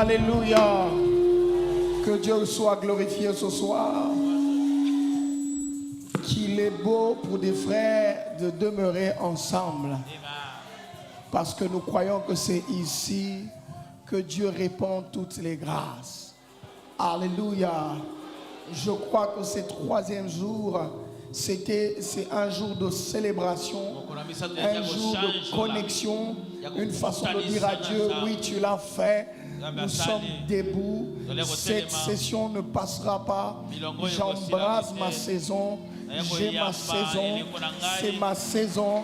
Alléluia. Que Dieu soit glorifié ce soir. Qu'il est beau pour des frères de demeurer ensemble. Parce que nous croyons que c'est ici que Dieu répand toutes les grâces. Alléluia. Je crois que ce troisième jour, c'est un jour de célébration, un jour de connexion, une façon de dire à Dieu, oui, tu l'as fait, nous sommes debout, cette session ne passera pas, j'embrasse ma saison, j'ai ma saison, c'est ma saison,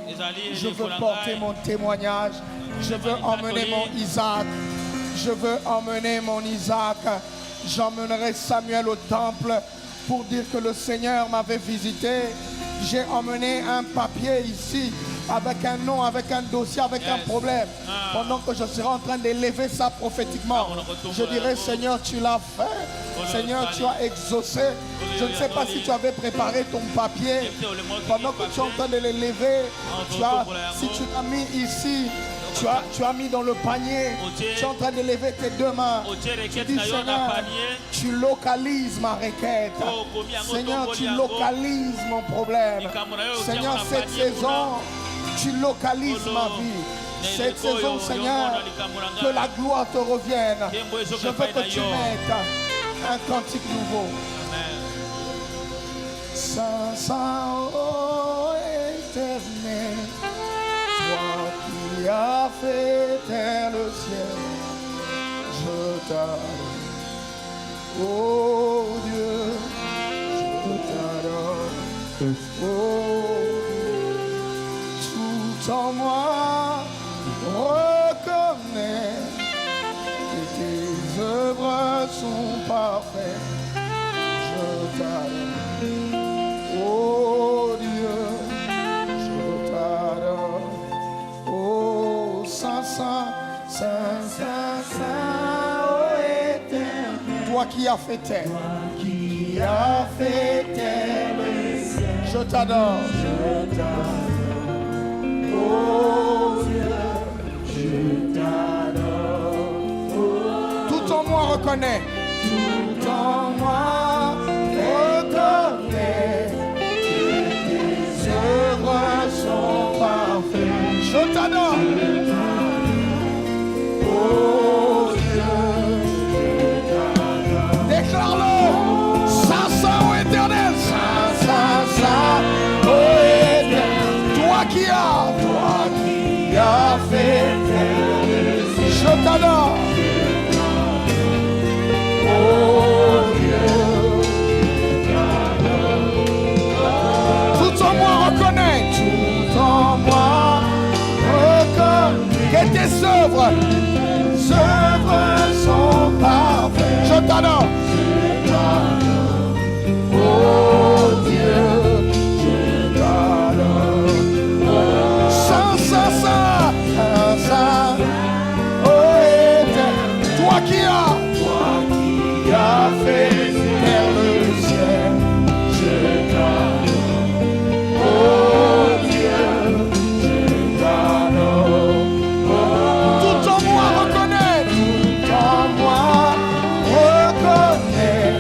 je veux porter mon témoignage, je veux emmener mon Isaac, j'emmènerai Samuel au temple pour dire que le Seigneur m'avait visité. J'ai emmené un papier ici avec un nom, avec un dossier, avec un problème. Pendant que je serai en train d'élever ça prophétiquement, je dirai, Seigneur, tu l'as fait. Seigneur, tu as exaucé. Je ne sais pas si tu avais préparé ton papier. Pendant que tu es en train de l'élever, si tu l'as mis ici, tu as mis dans le panier, tu es en train de lever tes deux mains. Tu dis, Seigneur, tu localises ma requête. Seigneur, tu localises mon problème. Seigneur, cette saison, tu localises ma vie. Cette saison, Seigneur, que la gloire te revienne. Je veux que tu mettes un cantique nouveau. Saint, Saint, ô éternel, toi qui as fait terre le ciel, je t'adore. Oh Dieu, je t'adore. Oh Dieu, tout en moi reconnaît que tes œuvres sont parfaites. Je t'adore. Oh Dieu, je t'adore. Oh Saint, Saint, Saint, Saint, Saint, oh éternel. Toi qui as fait terre. Toi qui as fait terre le ciel. Je t'adore. Je t'adore. Oh Dieu, je t'adore. Oh, tout en moi reconnaît. Tout en moi reconnaît que tes œuvres sont parfaites. Je t'adore. Oh Dieu, je t'adore. Déclare-le. Saint, Saint, ô éternel. Saint, Saint, Saint, ô éternel. Toi qui as fait terre. Je t'adore. Oh Dieu, je t'adore. Tout en moi reconnaît. Tout en moi reconnaît que tes œuvres sont parfaites. Je t'adore. Je t'adore. Oh Dieu, je t'adore. Saint, Saint, Saint, Saint, Saint, oh éternel. Toi qui as fait terre le ciel, je t'adore. Oh Dieu, je t'adore. Tout en moi reconnaît, tout en moi reconnaît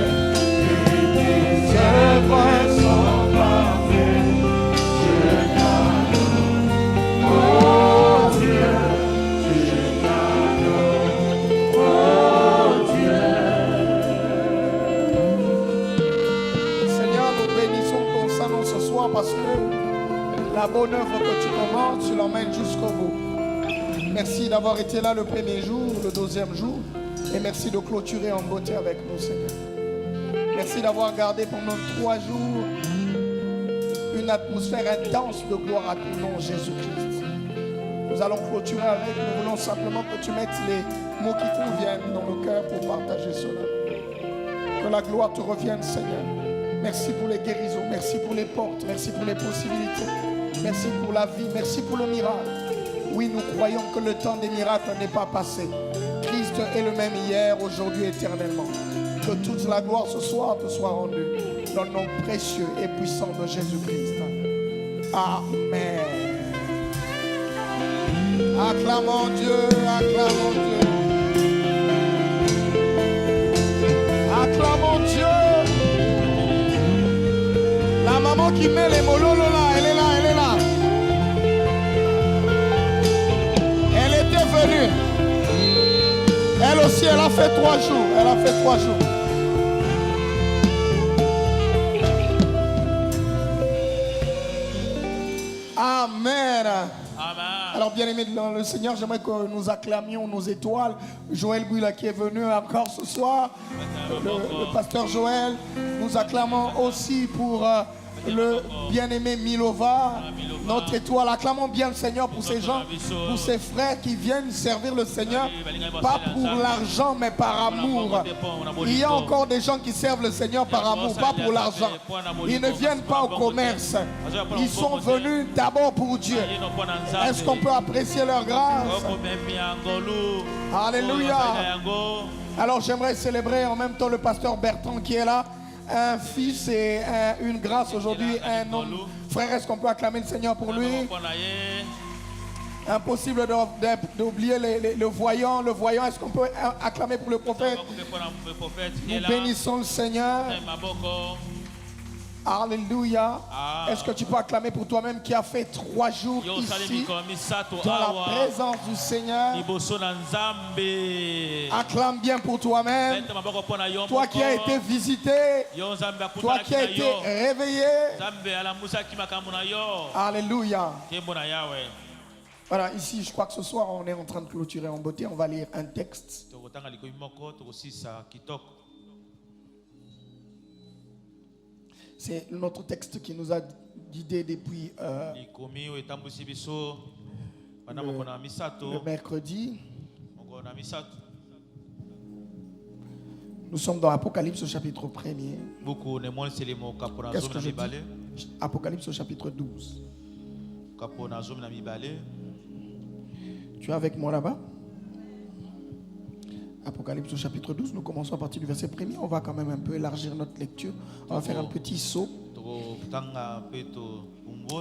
que tes œuvres sont parfaites. Je t'adore. Oh Dieu, je t'adore. Oh Dieu. Seigneur, nous bénissons ton Saint-Nom ce soir parce que la bonne œuvre que tu commences, tu l'emmènes jusqu'au bout. Merci d'avoir été là le premier jour, le deuxième jour. Et merci de clôturer en beauté avec nous, Seigneur. Merci d'avoir gardé pendant 3 jours une atmosphère intense de gloire à ton nom, Jésus-Christ. Nous allons clôturer avec, nous voulons simplement que tu mettes les mots qui conviennent dans le cœur pour partager cela. Que la gloire te revienne, Seigneur. Merci pour les guérisons, merci pour les portes, merci pour les possibilités, merci pour la vie, merci pour le miracle. Oui, nous croyons que le temps des miracles n'est pas passé. Christ est le même hier, aujourd'hui, éternellement. Que toute la gloire ce soir te soit rendue dans le nom précieux et puissant de Jésus-Christ. Amen. Acclamons Dieu, acclamons Dieu. maman qui met les mololo là, elle est là, elle est là. Elle était venue. Elle aussi, elle a fait 3 jours. Elle a fait 3 jours. Amen. Alors bien aimé dans le Seigneur, j'aimerais que nous acclamions nos étoiles. Joël Bouila qui est venu encore ce soir, le pasteur Joël. Nous acclamons aussi pour le bien-aimé Milova, notre étoile. Acclamons bien le Seigneur pour ces gens, pour ces frères qui viennent servir le Seigneur, pas pour l'argent mais par amour. Il y a encore des gens qui servent le Seigneur par amour, pas pour l'argent. Ils ne viennent pas au commerce. Ils sont venus d'abord pour Dieu. Est-ce qu'on peut apprécier leur grâce? Alléluia. Alors j'aimerais célébrer en même temps le pasteur Bertrand qui est là. Un fils et une grâce aujourd'hui, un homme. Frère, est-ce qu'on peut acclamer le Seigneur pour lui? Impossible d'oublier le voyant. Le voyant, est-ce qu'on peut acclamer pour le prophète? Nous bénissons le Seigneur. Alléluia. Est-ce que tu peux acclamer pour toi-même qui a fait 3 jours ici dans la présence du Seigneur? Acclame bien pour toi-même. Toi qui as été visité, toi qui as été réveillé. Alléluia. Voilà, ici je crois que ce soir on est en train de clôturer en beauté. On va lire un texte. C'est notre texte qui nous a guidés depuis le mercredi. Nous sommes dans Apocalypse au chapitre 1er. Qu'est-ce que je dis? Apocalypse au chapitre 12. Tu es avec moi là-bas? Apocalypse au chapitre 12, nous commençons à partir du verset 1er. On va quand même un peu élargir notre lecture. On va faire un petit saut.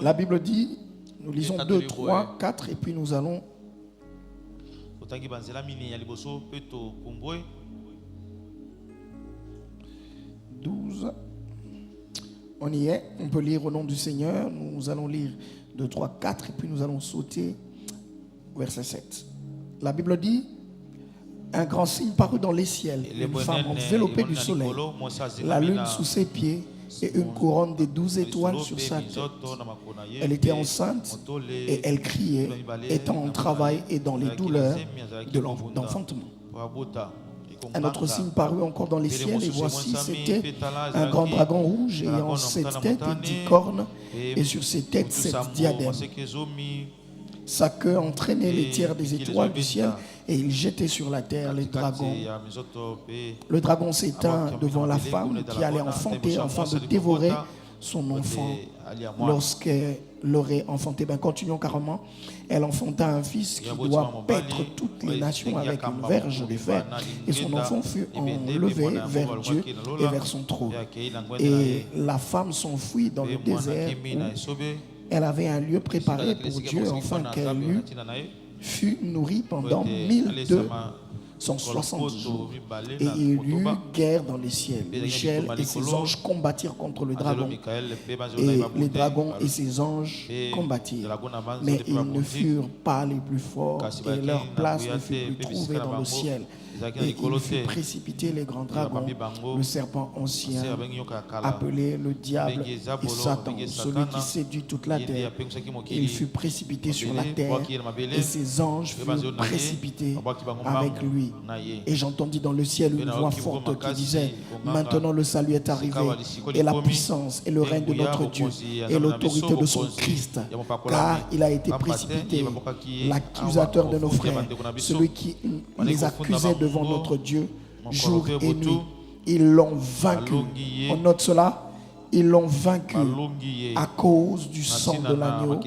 La Bible dit, nous lisons 2, 3, 4 et puis nous allons 12. On y est, on peut lire au nom du Seigneur. Nous allons lire 2, 3, 4 et puis nous allons sauter au verset 7. La Bible dit, un grand signe parut dans les ciels, une femme enveloppée du soleil, la lune sous ses pieds et une couronne de 12 étoiles sur sa tête. Elle était enceinte et elle criait, étant en travail et dans les douleurs d'enfantement. Un autre signe parut encore dans les ciels et voici, c'était un grand dragon rouge ayant 7 têtes et 10 cornes et sur ses têtes 7 diadèmes. Sa queue entraînait les tiers des étoiles du ciel et il jetait sur la terre les dragons. Le dragon s'éteint devant la femme qui allait enfanter afin de dévorer son enfant lorsqu'elle l'aurait enfanté. Continuons carrément. Elle enfanta un fils qui doit paître toutes les nations avec une verge de fer. Et son enfant fut enlevé vers Dieu et vers son trône. Et la femme s'enfuit dans le désert où elle avait un lieu préparé pour Dieu afin qu'elle fût nourrie pendant 1260 jours. Et il y eut guerre dans les ciels. Michel et ses anges combattirent contre le dragon. Et les dragons et ses anges combattirent. Mais ils ne furent pas les plus forts et leur place ne fut plus trouvée dans le ciel. Et il fut précipité les grands dragons, le serpent ancien, appelé le diable et Satan, celui qui séduit toute la terre. Il fut précipité sur la terre et ses anges furent précipités avec lui. Et j'entendis dans le ciel une voix forte qui disait, maintenant le salut est arrivé, et la puissance et le règne de notre Dieu, et l'autorité de son Christ, car il a été précipité, l'accusateur de nos frères, celui qui les accusait devant notre Dieu jour et nuit. Ils l'ont vaincu. On note cela. Ils l'ont vaincu à cause du sang de l'agneau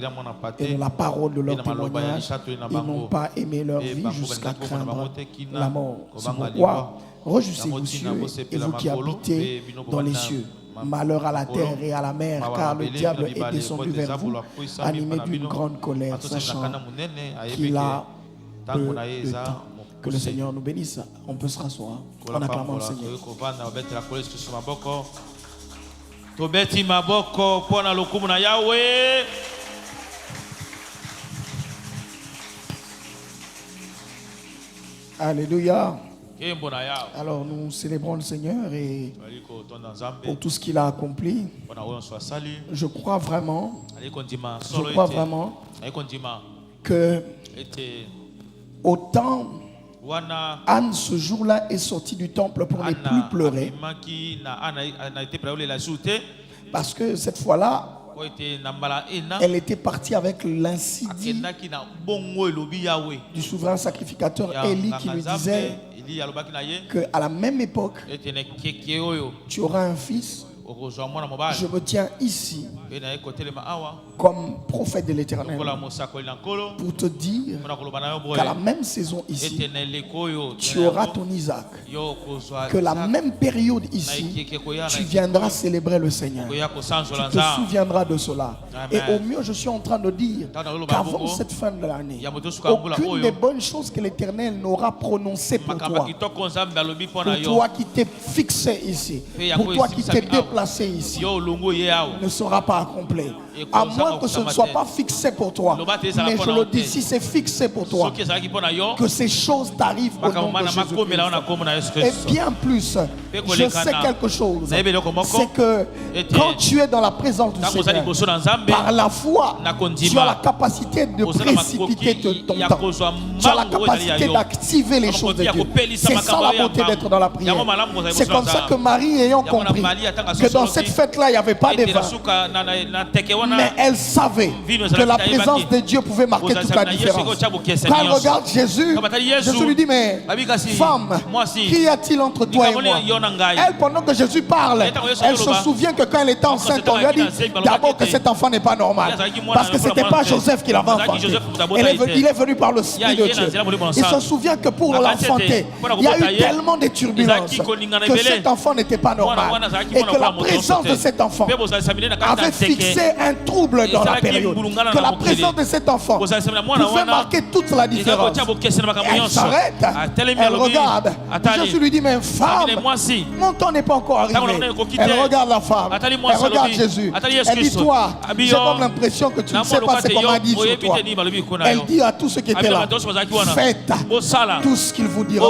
et de la parole de leur témoignage. Ils n'ont pas aimé leur vie jusqu'à craindre la mort. C'est pourquoi réjouissez-vous cieux et vous qui habitez dans les cieux. Malheur à la terre et à la mer, car le diable est descendu vers vous, animé d'une grande colère, sachant qu'il a peu de temps. Que le Seigneur nous bénisse. On peut se rasseoir en acclamant le Seigneur. Tobeti maboko pona lokumu na Yahweh. Alléluia. Alors nous célébrons le Seigneur et pour tout ce qu'il a accompli. Je crois vraiment que autant Anne ce jour-là est sortie du temple pour ne plus pleurer, parce que cette fois-là elle était partie avec l'insidie du souverain sacrificateur Élie qui lui disait qu'à la même époque tu auras un fils. Je me tiens ici comme prophète de l'Éternel pour te dire qu'à la même saison ici tu auras ton Isaac, que la même période ici tu viendras célébrer le Seigneur. Tu te souviendras de cela. Et au mieux je suis en train de dire qu'avant cette fin de l'année, aucune des bonnes choses que l'Éternel n'aura prononcées pour toi qui t'es fixé ici, pour toi qui t'es déplacé ici, ne sera pas accompli. À moins que ce ne soit pas fixé pour toi. Mais je le dis, si c'est fixé pour toi, que ces choses t'arrivent au nom de Jésus-Christ. Et bien plus, je sais quelque chose, c'est que quand tu es dans la présence du Seigneur, par la foi, tu as la capacité de précipiter ton temps. Tu as la capacité d'activer les choses de Dieu. C'est ça la beauté d'être dans la prière. C'est comme ça que Marie, ayant compris que dans cette fête-là, il n'y avait pas de vin, mais elle savait que la présence de Dieu pouvait marquer toute la différence. Quand elle regarde Jésus, Jésus lui dit, mais femme, qu'y a-t-il entre toi et moi? Elle, pendant que Jésus parle, elle se souvient que quand elle était enceinte, on lui a dit d'abord que cet enfant n'est pas normal, parce que ce n'était pas Joseph qui l'avait enfanté. Il est venu par le Esprit de Dieu. Il se souvient que pour l'enfanter, il y a eu tellement de turbulences que cet enfant n'était pas normal, et que la présence de cet enfant avait fixé un trouble dans la période, que la présence de cet enfant pouvait marquer toute la différence. Et elle s'arrête, elle regarde. Jésus lui dit, mais femme, mon temps n'est pas encore arrivé. Elle regarde la femme, elle regarde Jésus. Elle dit, toi, j'ai comme l'impression que tu ne sais pas ce qu'on m'a dit sur toi. Elle dit à tous ceux qui étaient là, faites tout ce qu'il vous dira.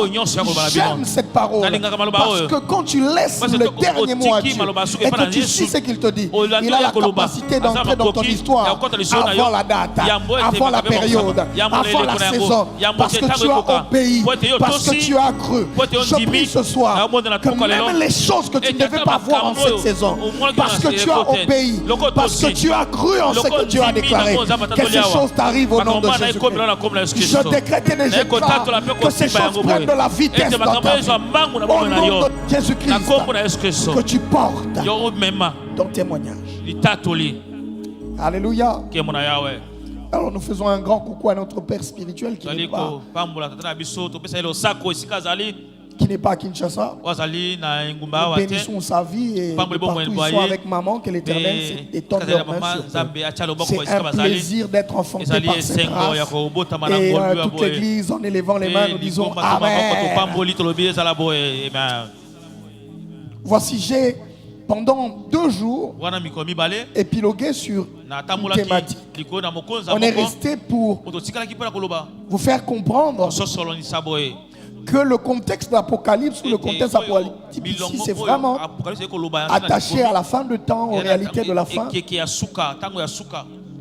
J'aime cette parole, parce que quand tu laisses le dernier mot à Dieu et que tu sais ce qu'il te dit, il a la capacité d'entrer dans ton histoire avant la date, avant la période, avant la saison, parce que tu as obéi, parce que tu as cru. Je prie ce soir que même les choses que tu ne devais pas voir en cette saison, parce que tu as obéi, parce que tu as cru en ce que Dieu a déclaré, que ces choses t'arrivent au nom de Jésus-Christ. Je décrète et je déclare que ces choses prennent de la vitesse dans ta vie, au nom de Jésus-Christ, que tu portes ton témoignage. Alléluia. Alors nous faisons un grand coucou à notre Père spirituel qui n'est pas à Kinshasa. Nous bénissons sa vie et partout ils sont avec maman, que l'Éternel étende leur main sur eux. C'est un plaisir d'être enfanté par cette grâce. Et toute l'église, en élevant les mains, nous disons Amen. Voici, j'ai pendant 2 jours épilogué sur une thématique. On est resté pour vous faire comprendre que le contexte d'Apocalypse ou le contexte apocalyptique ici, c'est vraiment attaché à la fin de temps, aux réalités de la fin.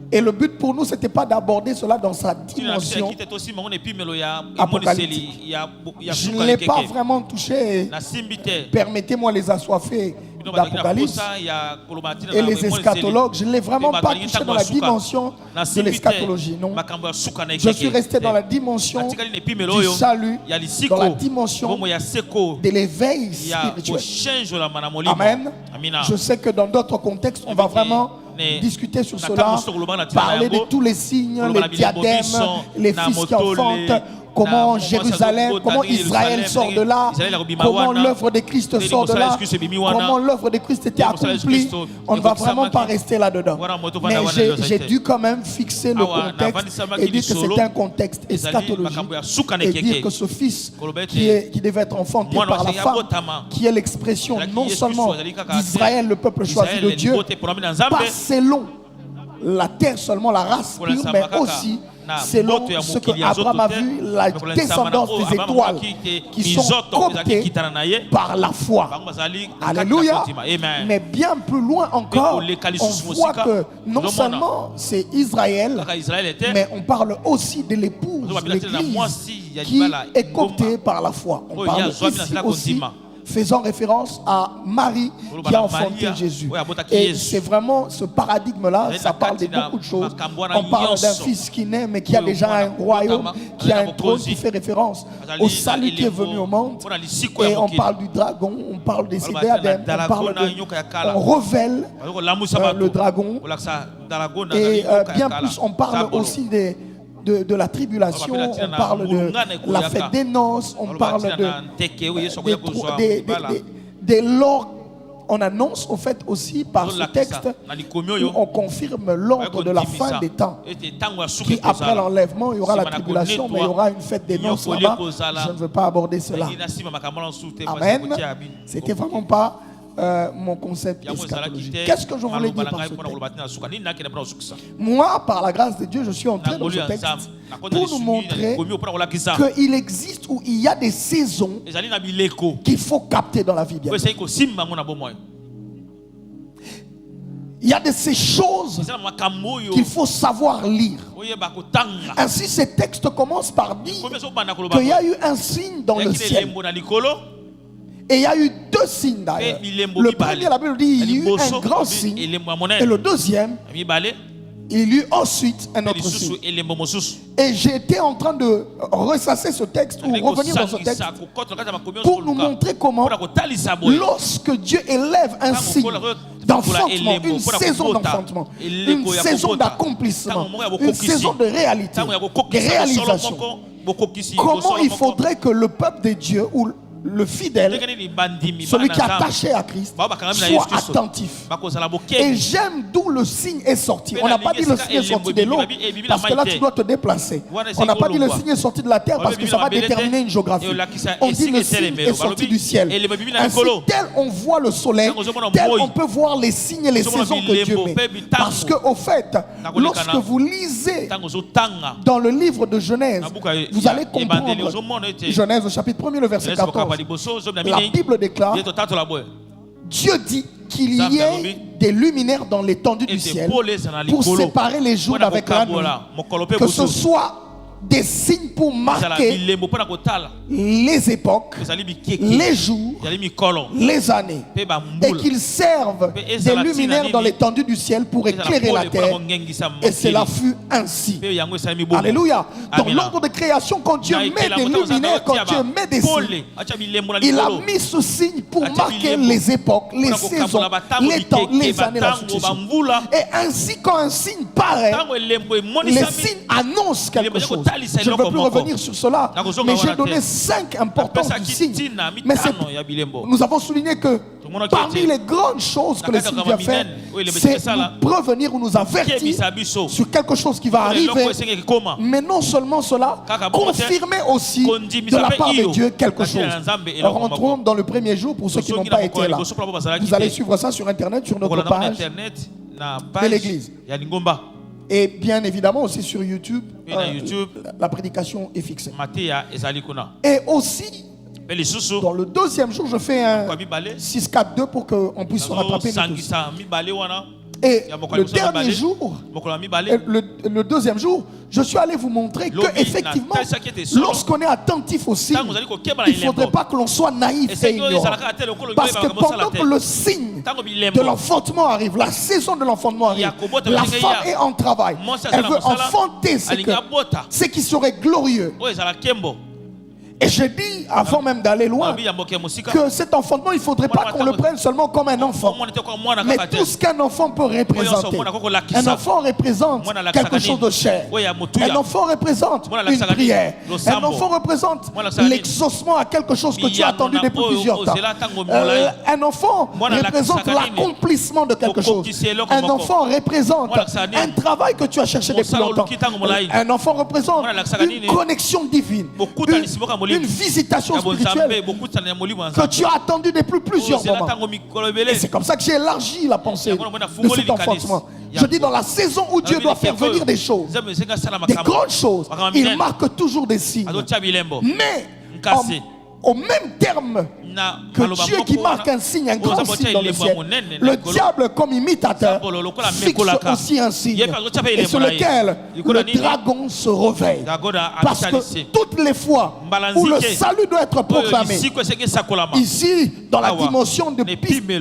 Et le but pour nous, ce n'était pas d'aborder cela dans sa dimension apocalyptique. Je ne l'ai pas vraiment touché. Permettez-moi les assoiffés d'Apocalypse et les eschatologues. Je ne l'ai vraiment pas touché dans la dimension de l'eschatologie. Non. Je suis resté dans la dimension du salut, dans la dimension de l'éveil spirituel. Amen. Je sais que dans d'autres contextes, on va vraiment discuter sur cela, parler de tous les signes, les diadèmes, les fils qui enfantent, comment Jérusalem, comment Israël sort de là, comment l'œuvre de Christ sort de là, comment l'œuvre de Christ était accomplie. On ne va vraiment pas rester là-dedans. Mais j'ai dû quand même fixer le contexte et dire que c'était un contexte eschatologique et dire que ce fils qui devait être enfanté par la femme, qui est l'expression non seulement d'Israël, le peuple choisi de Dieu, pas selon la terre seulement, la race pure, mais aussi selon ce que Abraham a vu, la descendance des étoiles qui sont coptées par la foi. Alléluia. Mais bien plus loin encore, on voit que non seulement c'est Israël, mais on parle aussi de l'épouse, l'Église, qui est coptée par la foi. On parle ici aussi, faisant référence à Marie qui a enfanté Jésus. Et c'est vraiment ce paradigme-là, ça parle de beaucoup de choses. On parle d'un fils qui naît, mais qui a déjà un royaume, qui a un trône, qui fait référence au salut qui est venu au monde. Et on parle du dragon, on parle des diadèmes, on révèle le dragon. Et bien plus, on parle aussi de la tribulation, on parle de la fête des noces, on parle de l'ordre. On annonce au fait aussi par ce texte où on confirme l'ordre de la fin des temps. Qui après l'enlèvement, il y aura la tribulation, mais il y aura une fête des noces là-bas. Je ne veux pas aborder cela. Amen. C'était vraiment pas mon concept eschatologique. Qu'est-ce que je voulais dire par ce texte? Moi, par la grâce de Dieu, je suis entré dans ce texte pour nous montrer qu'il existe ou il y a des saisons qu'il faut capter dans la vie. Il y a de ces choses qu'il faut savoir lire. Ainsi, ces textes commencent par dire qu'il y a eu un signe dans le ciel. Et il y a eu deux signes d'ailleurs. Le premier, la Bible dit, il y a eu un grand signe. Et le deuxième, il y a eu ensuite un autre signe. Et j'étais en train de ressasser ce texte ou revenir dans ce texte pour nous montrer comment, lorsque Dieu élève un signe d'enfantement, une saison d'enfantement, une saison d'accomplissement, une saison de réalité, de réalisation, comment il faudrait que le peuple de Dieu ou le fidèle, celui qui est attaché à Christ, soit attentif. Et j'aime d'où le signe est sorti. On n'a pas dit le signe est sorti de l'eau, parce que là tu dois te déplacer. On n'a pas dit le signe est sorti de la terre, parce que ça va déterminer une géographie. On dit le signe est sorti du ciel. Ainsi, tel on voit le soleil, tel on peut voir les signes et les saisons que Dieu met. Parce qu'au fait, lorsque vous lisez dans le livre de Genèse, vous allez comprendre, Genèse au chapitre 1er, le verset 14. La Bible déclare, Dieu dit qu'il y ait des luminaires dans l'étendue du ciel pour séparer les jours avec la nuit. Que ce soit des signes pour marquer les époques, les jours, les années, et qu'ils servent des luminaires dans l'étendue du ciel pour éclairer la terre. Et cela fut ainsi. Alléluia. Dans l'ordre de création, quand Dieu met des luminaires, quand Dieu met des signes, il a mis ce signe pour marquer les époques, les saisons, les temps, les années, la succession. Et ainsi, quand un signe paraît, les signes annoncent quelque chose. Je ne veux plus revenir sur cela, mais j'ai donné 5 importances du signe. Mais nous avons souligné que parmi les grandes choses que le signe vient faire, c'est nous prévenir ou nous avertir sur quelque chose qui va arriver. Mais non seulement cela, confirmer aussi de la part de Dieu quelque chose. Rentrons dans le premier jour pour ceux qui n'ont pas été là. Vous allez suivre ça sur Internet, sur notre page de l'église. Et bien évidemment aussi sur YouTube, la prédication est fixée. Et aussi, dans le deuxième jour, je fais un 6-4-2 pour qu'on puisse se rattraper nous tous. Et le dernier jour, le deuxième jour, je suis allé vous montrer que effectivement, lorsqu'on est attentif au signe, il ne faudrait pas que l'on soit naïf et ignorant. Parce que pendant que le signe de l'enfantement arrive, la saison de l'enfantement arrive, la femme est en travail. Elle veut enfanter ce qui serait glorieux. Et j'ai dit, avant même d'aller loin, que cet enfantement, il ne faudrait pas qu'on le prenne seulement comme un enfant. Mais tout ce qu'un enfant peut représenter. Un enfant représente quelque chose de cher. Un enfant représente une prière. Un enfant représente l'exaucement à quelque chose que tu as attendu depuis plusieurs temps. Un enfant représente l'accomplissement de quelque chose. Un enfant représente un travail que tu as cherché depuis longtemps. Un enfant représente une connexion divine. Une visitation spirituelle que tu as attendu depuis plusieurs moments. Et c'est comme ça que j'ai élargi la pensée de cet enfantement. Je dis dans la saison où Dieu doit faire venir des choses, des grandes choses, il marque toujours des signes. Mais au même terme que Dieu qui marque un signe, un grand signe dans le ciel, le diable comme imitateur fixe aussi un signe, et sur lequel le dragon se réveille. Parce que toutes les fois où le salut doit être proclamé, ici dans la dimension de pistis,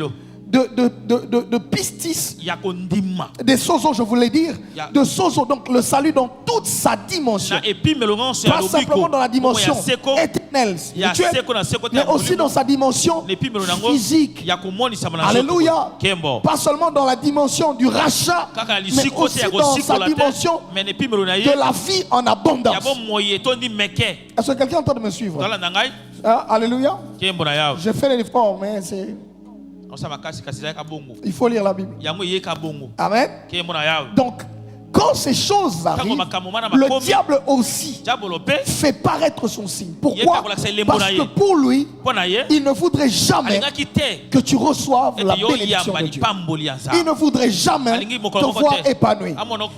des sozo, je voulais dire, de sozo, donc le salut dans toute sa dimension, pas simplement dans la dimension éternelle, spirituelle, mais aussi dans sa dimension physique. Alléluia. Pas seulement dans la dimension du rachat, mais aussi dans sa dimension de la vie en abondance. Est-ce que quelqu'un est en train de me suivre? Alléluia. J'ai fait l'effort, mais c'est... il faut lire la Bible. Amen. Donc, quand ces choses arrivent, le diable aussi fait paraître son signe. Pourquoi? Parce que pour lui, il ne voudrait jamais que tu reçoives la bénédiction de Dieu. Il ne voudrait jamais te voir épanoui.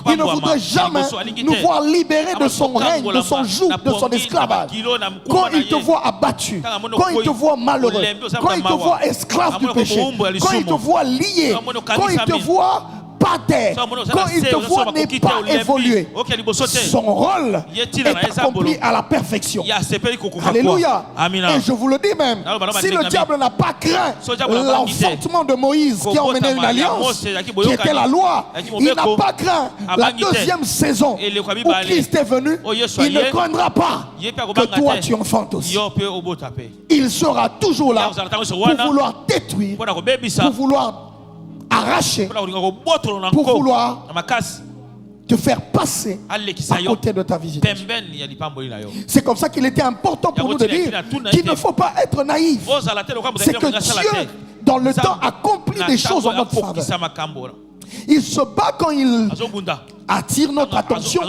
Il ne voudrait jamais nous voir libérés de son règne, de son joug, de son esclavage. Quand il te voit abattu, quand il te voit malheureux, quand il te voit esclave du péché, quand il te voit lié, quand il te voit par terre, quand il te voit n'est pas évolué, son rôle est accompli à la perfection. Alléluia. Et je vous le dis même, si le diable n'a pas craint l'enfantement de Moïse qui a emmené une alliance, qui était la loi, il n'a pas craint la deuxième saison où Christ est venu, il ne craindra pas que toi tu enfantes aussi. Il sera toujours là pour vouloir détruire, pour vouloir arracher, pour vouloir te faire passer à côté de ta visitation. C'est comme ça qu'il était important pour nous de dire qu'il ne faut pas être naïf. C'est que Dieu, dans le temps, accomplit des choses en notre faveur. Il se bat quand il attire notre attention.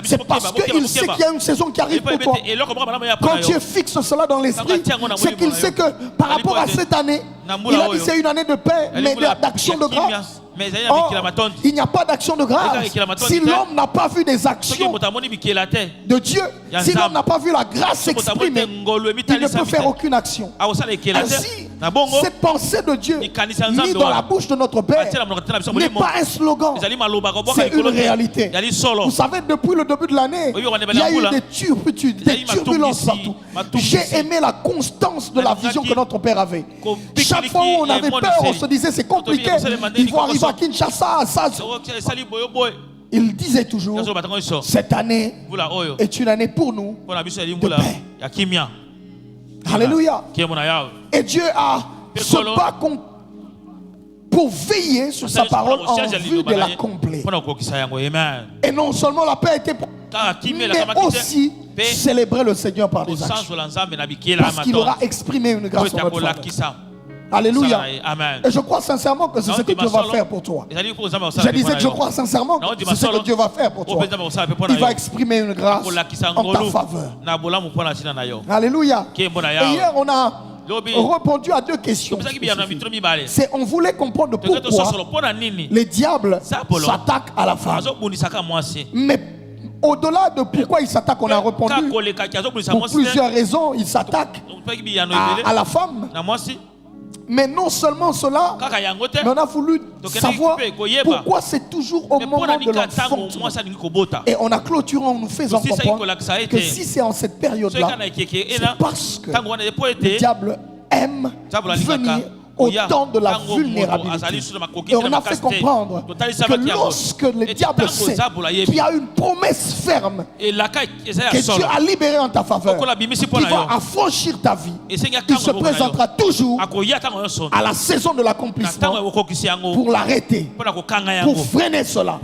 C'est parce qu'il sait qu'il y a une saison qui arrive pour toi. Quand Dieu fixe cela dans l'esprit, c'est qu'il sait que par rapport à cette année, il a dit c'est une année de paix, mais d'action de grâce. Or, il n'y a pas d'action de grâce si l'homme n'a pas vu des actions de Dieu. Si l'homme n'a pas vu la grâce s'exprimer, il ne peut faire aucune action. Ainsi, cette pensée de Dieu mise dans la bouche de notre Père n'est pas un slogan, c'est une réalité. Vous savez, depuis le début de l'année, il y a eu des turbulences partout. J'ai aimé la constance de la vision que notre Père avait. Chaque fois où on avait peur, on se disait c'est compliqué, ils vont arriver à Kinshasa, ça. Il disait toujours, cette année est une année pour nous de paix. Alléluia. Et Dieu se bat pour veiller sur sa parole en vue de l'accomplir. Et non seulement la paix a été mais aussi célébrer le Seigneur par des actions. Parce qu'il aura exprimé une grâce en notre faveur. Alléluia. Et je crois sincèrement que c'est ce que Dieu va faire pour toi. Je disais que je crois sincèrement que c'est ce que Dieu va faire pour toi. Il va exprimer une grâce en ta faveur. Alléluia. Et hier, on a répondu à deux questions. On voulait comprendre pourquoi les diables s'attaquent à la femme. Mais au-delà de pourquoi ils s'attaquent, on a répondu pour plusieurs raisons. Ils s'attaquent à la femme. Mais non seulement cela, mais on a voulu savoir pourquoi c'est toujours au moment de l'enfantement. Et on a clôturé en nous faisant comprendre que si c'est en cette période-là, c'est parce que le diable aime venir au temps de la vulnérabilité. Et on a fait comprendre que lorsque le diable sait qu'il y a une promesse ferme que Dieu a libérée en ta faveur, qui va affranchir ta vie, il se présentera toujours à la saison de l'accomplissement pour l'arrêter, pour freiner cela.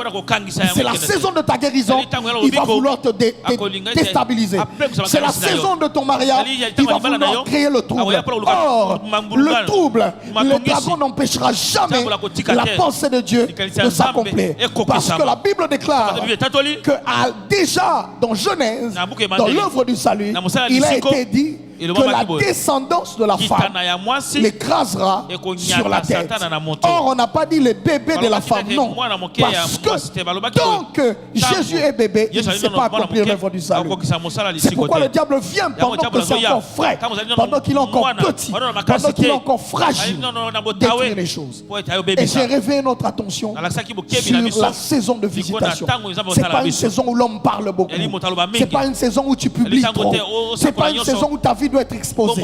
C'est la saison de ta guérison, il va vouloir te déstabiliser. C'est la saison de ton mariage, il va vouloir créer le trouble. Or, le trouble, le dragon n'empêchera jamais la pensée de Dieu de s'accomplir. Parce que la Bible déclare que déjà dans Genèse, dans l'œuvre du salut, il a été dit que la descendance de la femme l'écrasera sur la tête. Or, on n'a pas dit le bébé de la femme, non. Parce que tant que Jésus est bébé, il ne sait pas accomplir l'œuvre du salut. C'est pourquoi le diable vient pendant que c'est encore frais, pendant qu'il est encore petit, pendant qu'il est encore fragile, détruire les choses. Et j'ai rêvé notre attention sur la saison de visitation. Ce n'est pas une saison où l'homme parle beaucoup. Ce n'est pas une saison où tu publies trop. Ce n'est pas une saison où ta vie doit être exposée.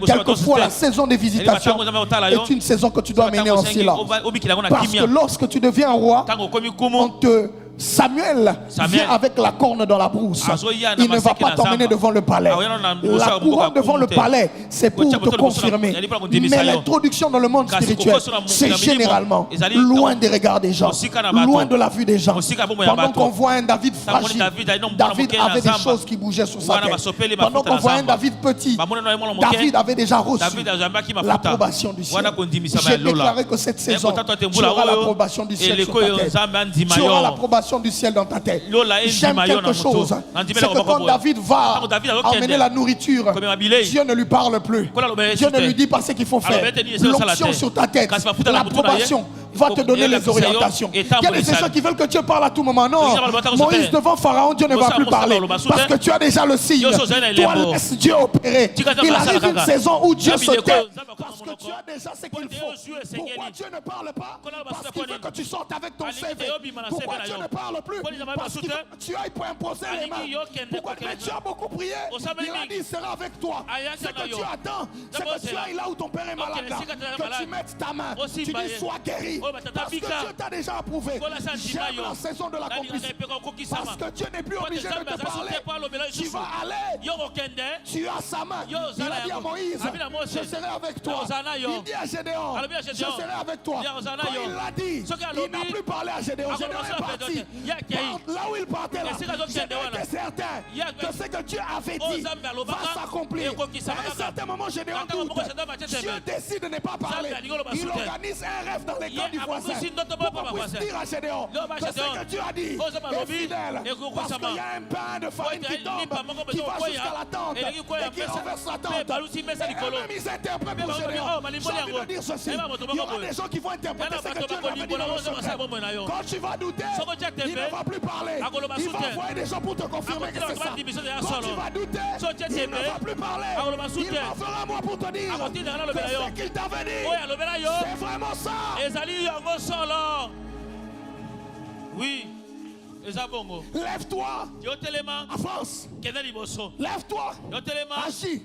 Quelquefois, la saison de visitation est une saison que tu dois mener en silence. Parce que lorsque tu deviens roi, Samuel vient avec la corne dans la brousse. Il ne va pas t'emmener devant le palais. La couronne devant le palais, c'est pour te confirmer. Mais l'introduction dans le monde spirituel, c'est généralement loin des regards des gens, loin de la vue des gens. Pendant qu'on voit un David fragile, David avait des choses qui bougeaient sur sa tête. Pendant qu'on voit un David petit, David avait déjà reçu l'approbation du ciel. J'ai déclaré que cette saison, tu auras l'approbation du ciel sur ta tête. Tu auras l'approbation du ciel dans ta tête. J'aime quelque chose, c'est que quand David va emmener la nourriture, Dieu ne lui parle plus. Dieu ne lui dit pas ce qu'il faut faire. L'onction sur ta tête, l'approbation va te donner les orientations. Il y a des gens qui veulent que Dieu parle à tout moment. Non, Moïse devant Pharaon, Dieu ne va plus parler parce que tu as déjà le signe. Toi, laisse Dieu opérer. Il arrive une saison où Dieu se tait parce que tu as déjà ce qu'il faut. Pourquoi Dieu ne parle pas? Parce qu'il veut que tu sortes avec ton CV. Pourquoi Dieu ne parle plus? Parce que tu ailles pour imposer les mains. Pourquoi? Mais tu as beaucoup prié. Il a dit, il sera avec toi. Ce que tu attends, c'est que tu ailles là où ton père est malade, que tu mettes ta main, tu dis sois guéri. Parce que Dieu t'a déjà approuvé. J'aime la saison de l'accomplissement. Parce que Dieu n'est plus obligé de te parler. Tu vas aller. Tu as sa main. Il a dit à Moïse, je serai avec toi. Il dit à Gédéon, je serai avec toi. Quand il l'a dit, il n'a plus parlé à Gédéon. Gédéon est parti. Là où il partait, là, Gédéon était certain que ce que Dieu avait dit va s'accomplir. À un certain moment, Gédéon doute. Dieu décide de ne pas parler. Il organise un rêve dans les camps du voisin pour qu'on puisse dire à Gédéon que ce que Dieu a dit est fidèle. Parce qu'il y a un pain de farine qui tombe, qui va jusqu'à la tente et qui renverse la tente. Et eux-mêmes, ils interprètent pour Gédéon. J'ai envie de dire ceci. Il y aura des gens qui vont interpréter ce que Dieu avait dit dans le secret. Quand tu vas douter, il ne va plus parler. Il va envoyer des gens pour te confirmer que c'est ça. Quand tu vas douter, il ne va plus parler. Il m'enverra moi pour te dire que ce qu'il t'avait dit, c'est vraiment ça. Oui. Lève-toi, avance. Lève-toi, agis.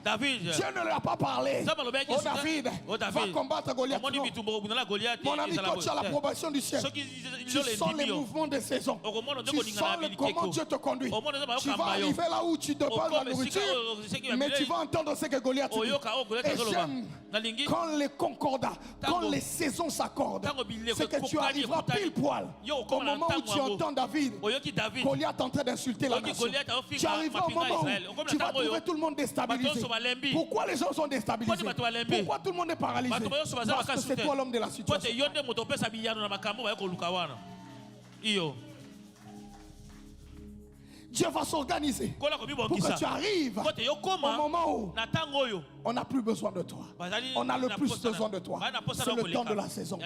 David, Dieu ne lui a pas parlé. Oh David, va combattre Goliath. Mon ami, quand tu as l'approbation du ciel, tu sens les mouvements des saisons. Tu sens comment Dieu te conduit. Tu vas arriver là où tu demandes la nourriture, mais tu vas entendre ce que Goliath dit. Et j'aime quand les concordats, quand les saisons s'accordent, c'est que tu arriveras pile poil. Au moment où tu entends David, Goliath est en train d'insulter la nation. Tu arriveras au moment où tu vas trouver tout le monde déstabilisé. Pourquoi les gens sont déstabilisés? Pourquoi tout le monde est paralysé? Parce que c'est toi l'homme de la situation. Dieu va s'organiser pour que tu arrives au moment où on n'a plus besoin de toi. On a le plus besoin de toi. C'est le temps de la saison.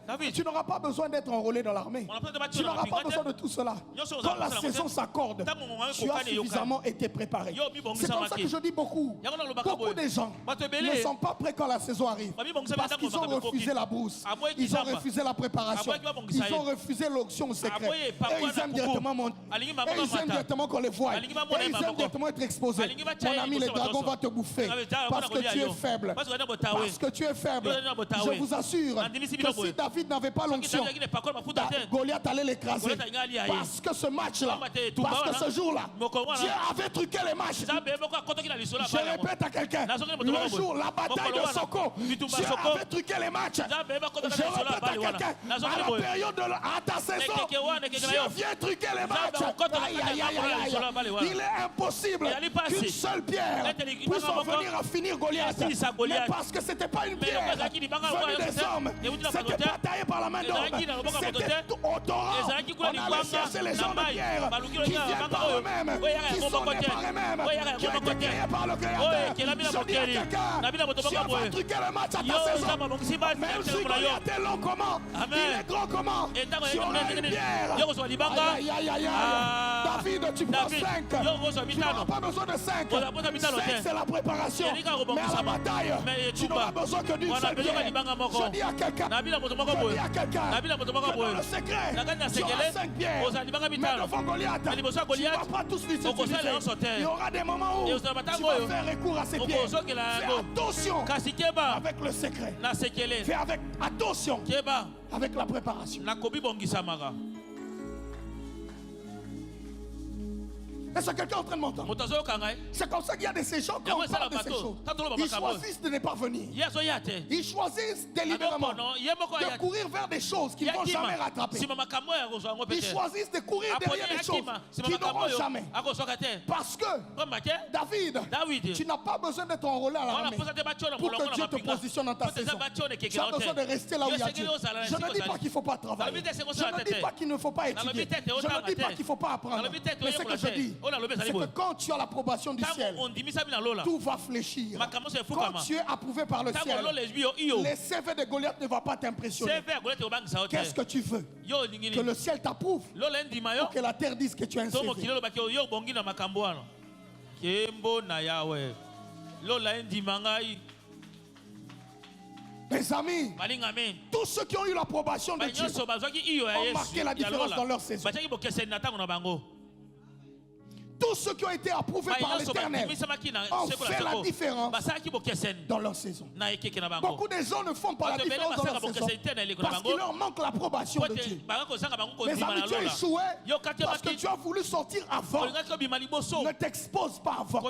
David, tu n'auras pas besoin d'être enrôlé dans l'armée. Tu n'auras pas besoin de tout cela. Quand la saison s'accorde, tu as suffisamment été préparé. C'est comme ça que je dis beaucoup de gens ne sont pas prêts quand la saison arrive. Parce qu'ils ont refusé la brousse. Ils ont refusé la préparation. Ils ont refusé l'onction au secret. Et ils aiment directement monter. Et ils aiment directement qu'on les voie. Et ils aiment directement être exposés. Mon ami, les dragons vont te te bouffer. Parce que tu es faible. Parce que tu es faible. Je vous assure que si David n'avait pas l'onction, Goliath allait l'écraser. Parce que ce match-là, parce que ce jour-là, Dieu avait truqué les matchs. Je répète à quelqu'un, le jour, la bataille de Soko, Dieu avait truqué les matchs. Je répète à quelqu'un, à la période à ta saison, Dieu vient truquer les matchs. Aïe, aïe, aïe, aïe. Il est impossible qu'une seule pierre puisse en venir à finir Goliath. Mais parce que c'était pas une pierre venue des hommes, c'était pas taillé par la main d'homme, c'était au Torah. On allait chercher les gens de pierre qui viennent par eux-mêmes, qui sont nés par eux-mêmes, qui ont été créés par le Créateur. Je dis à quelqu'un, Dieu va truquer le match à ta saison. Même si Goliath est long comment, il est grand comment, tu auras une pierre. Aïe, aïe, aïe, aïe. David, tu prends 5. Tu n'auras pas besoin de 5. 5, c'est la préparation. Mais à la bataille, tu n'auras besoin que d'une seule pierre. Je dis à quelqu'un, que dans le secret, tu auras 5 pierres. Mais devant Goliath, tu ne vas pas tous les utiliser. Il y aura des moments où tu vas faire recours à ces pierres. Fais attention avec le secret. Fais avec attention avec la préparation. Est-ce que quelqu'un est en train de m'entendre? C'est comme ça qu'il y a de ces gens qui ont parlé de ces choses. Ils choisissent de ne pas venir. Ils choisissent délibérément de courir vers des choses qu'ils ne vont jamais rattraper. Ils choisissent de courir derrière des choses qu'ils n'auront jamais. Parce que David, tu n'as pas besoin d'être enrôlé à l'armée pour que Dieu te positionne dans ta saison. Tu as besoin de rester là où il y a Dieu. Je ne dis pas qu'il ne faut pas travailler. Je ne dis pas qu'il ne faut pas étudier. Je ne dis pas qu'il ne faut pas apprendre. Mais ce que je dis, c'est que quand tu as l'approbation du ciel, tout va fléchir. Quand tu es approuvé par le ciel, les CV de Goliath ne vont pas t'impressionner. Qu'est-ce que tu veux? Que le ciel t'approuve ou que la terre dise que tu es un CV? Mes amis, tous ceux qui ont eu l'approbation de Dieu ont marqué la différence dans leur saison. Tous ceux qui ont été approuvés par l'Éternel ont fait la différence dans leur saison. Beaucoup de gens ne font pas la différence dans leur saison parce qu'il leur manque l'approbation de Dieu. Mes amis, tu as échoué parce que tu as voulu sortir avant. Ne t'expose pas avant.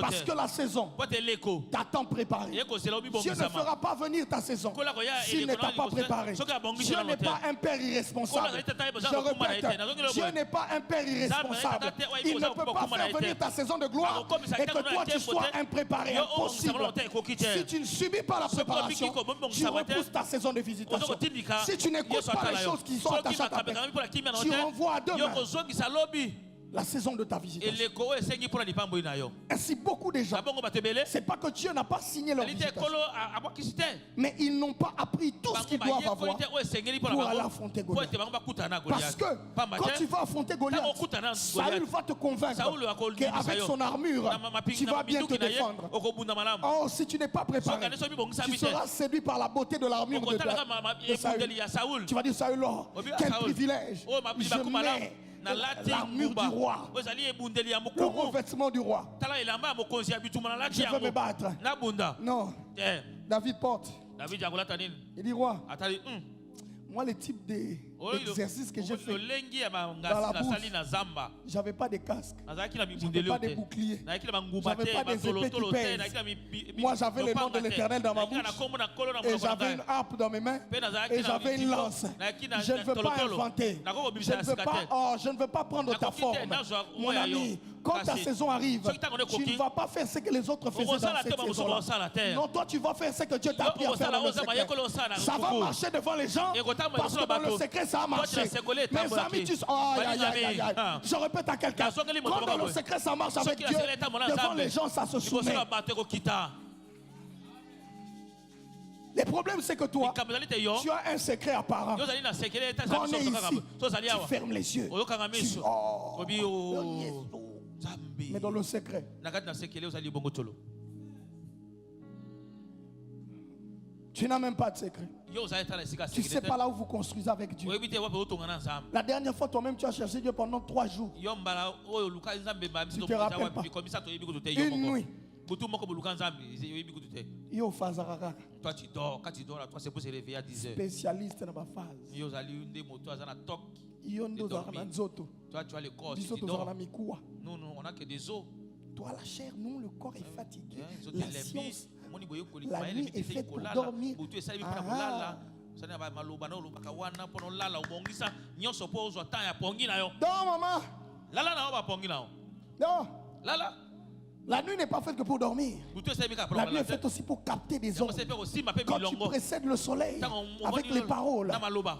Parce que la saison t'attend préparé. Dieu ne fera pas venir ta saison s'il ne t'a pas préparé. Dieu n'est pas un père irresponsable. Je répète, Dieu n'est pas un père irresponsable. Il ne peut pas faire venir ta saison de gloire et que toi tu sois impréparé. Impossible. Si tu ne subis pas la préparation, tu repousses ta saison de visitation. Si tu n'écoutes pas les choses qui sont attachées à ta tête, tu renvoies à demain la saison de ta visitation. Ainsi, beaucoup de gens, c'est pas que Dieu n'a pas signé leur visitation, mais ils n'ont pas appris tout ce qu'ils doivent avoir pour aller affronter Goliath. Parce que quand tu vas affronter Goliath, Saül va te convaincre qu'avec son armure, tu vas bien te défendre. Oh, si tu n'es pas préparé, tu seras séduit par la beauté de l'armure de Saül. Tu vas dire, Saül, oh, quel privilège, je mets l'armure du roi, le revêtement du roi. Je veux me battre. Non. David porte. Il dit, roi, moi, le type d'exercice que j'ai fait dans la bourse, j'avais pas de casque, j'avais pas de bouclier, j'avais pas des épées qui pèsent. Moi, j'avais le nom de l'Éternel dans ma bouche et j'avais une harpe dans mes mains et j'avais une lance. Je ne veux pas inventer. Je ne veux pas prendre ta forme. Mon ami, quand ta saison arrive, tu ne vas pas faire ce que les autres faisaient dans cette saison-là. Non, toi, tu vas faire ce que Dieu t'a appris à faire dans le secret. Ça va marcher devant les gens parce que dans le secret, ça a marché. Mes amis, je répète à quelqu'un, quand dans le secret, ça marche avec Dieu, devant les gens, ça se soumet. Le problème, c'est que toi, tu as un secret apparent. Quand on est ici, tu fermes les yeux. Mais dans le secret, tu n'as même pas de secret. Tu ne sais pas là où vous construisez avec Dieu. La dernière fois, toi-même, tu as cherché Dieu pendant 3 jours. Tu ne te rappelles pas. Une nuit. Yo fazaraka. Toi tu dors, quand tu dors là, toi c'est pour se réveiller à 10h. Spécialiste dans ma phase. Yo une moto à tok. Yo ndoza na nzoto. Toi tu as le corps, tu dors. Nous on a que des os. Toi la chair, nous le corps est fatigué. La science, la nuit est faite pour dormir. Dors maman. Non. La nuit n'est pas faite que pour dormir. La nuit est faite aussi pour capter des ondes. Quand tu précèdes le soleil avec les paroles,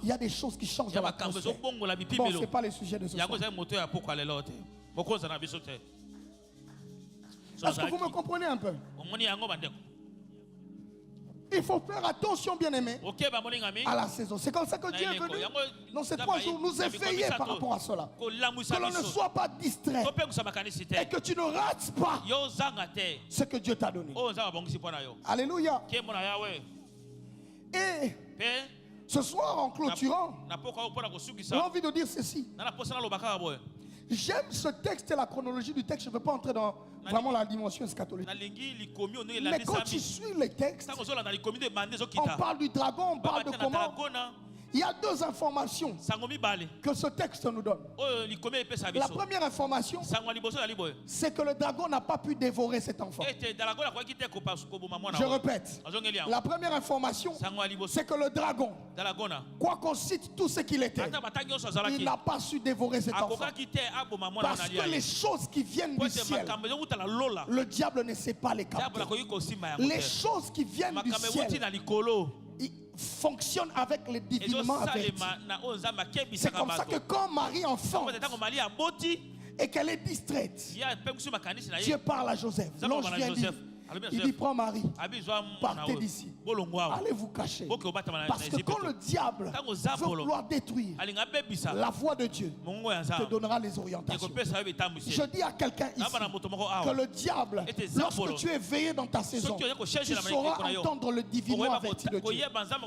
il y a des choses qui changent dans l'atmosphère. Bon, ce n'est pas le sujet de ce soir. Est-ce que vous me comprenez un peu? Il faut faire attention, bien-aimés, à la saison. C'est comme ça que Dieu est venu dans ces 3 jours nous éveiller par rapport à cela. Que l'on ne soit pas distrait et que tu ne rates pas ce que Dieu t'a donné. Alléluia. Et ce soir, en clôturant, j'ai envie de dire ceci. J'aime ce texte et la chronologie du texte. Je ne veux pas entrer dans vraiment la dimension eschatologique. Mais quand tu suis les textes, on parle du dragon, on parle de comment. Il y a 2 informations que ce texte nous donne. La première information, c'est que le dragon n'a pas pu dévorer cet enfant. Je répète. La première information, c'est que le dragon, quoi qu'on cite tout ce qu'il était, il n'a pas su dévorer cet enfant. Parce que les choses qui viennent du ciel, le diable ne sait pas les capter. Les choses qui viennent du ciel, fonctionne avec les divinement avertis. C'est comme ça que quand Marie enfante et qu'elle est distraite, Dieu parle à Joseph. L'ange vient dire, il dit prends Marie, partez d'ici, allez vous cacher. Parce que quand le diable veut vouloir détruire, la voix de Dieu te donnera les orientations. Je dis à quelqu'un ici que le diable, lorsque tu es veillé dans ta saison, tu sauras entendre le divinement averti de Dieu.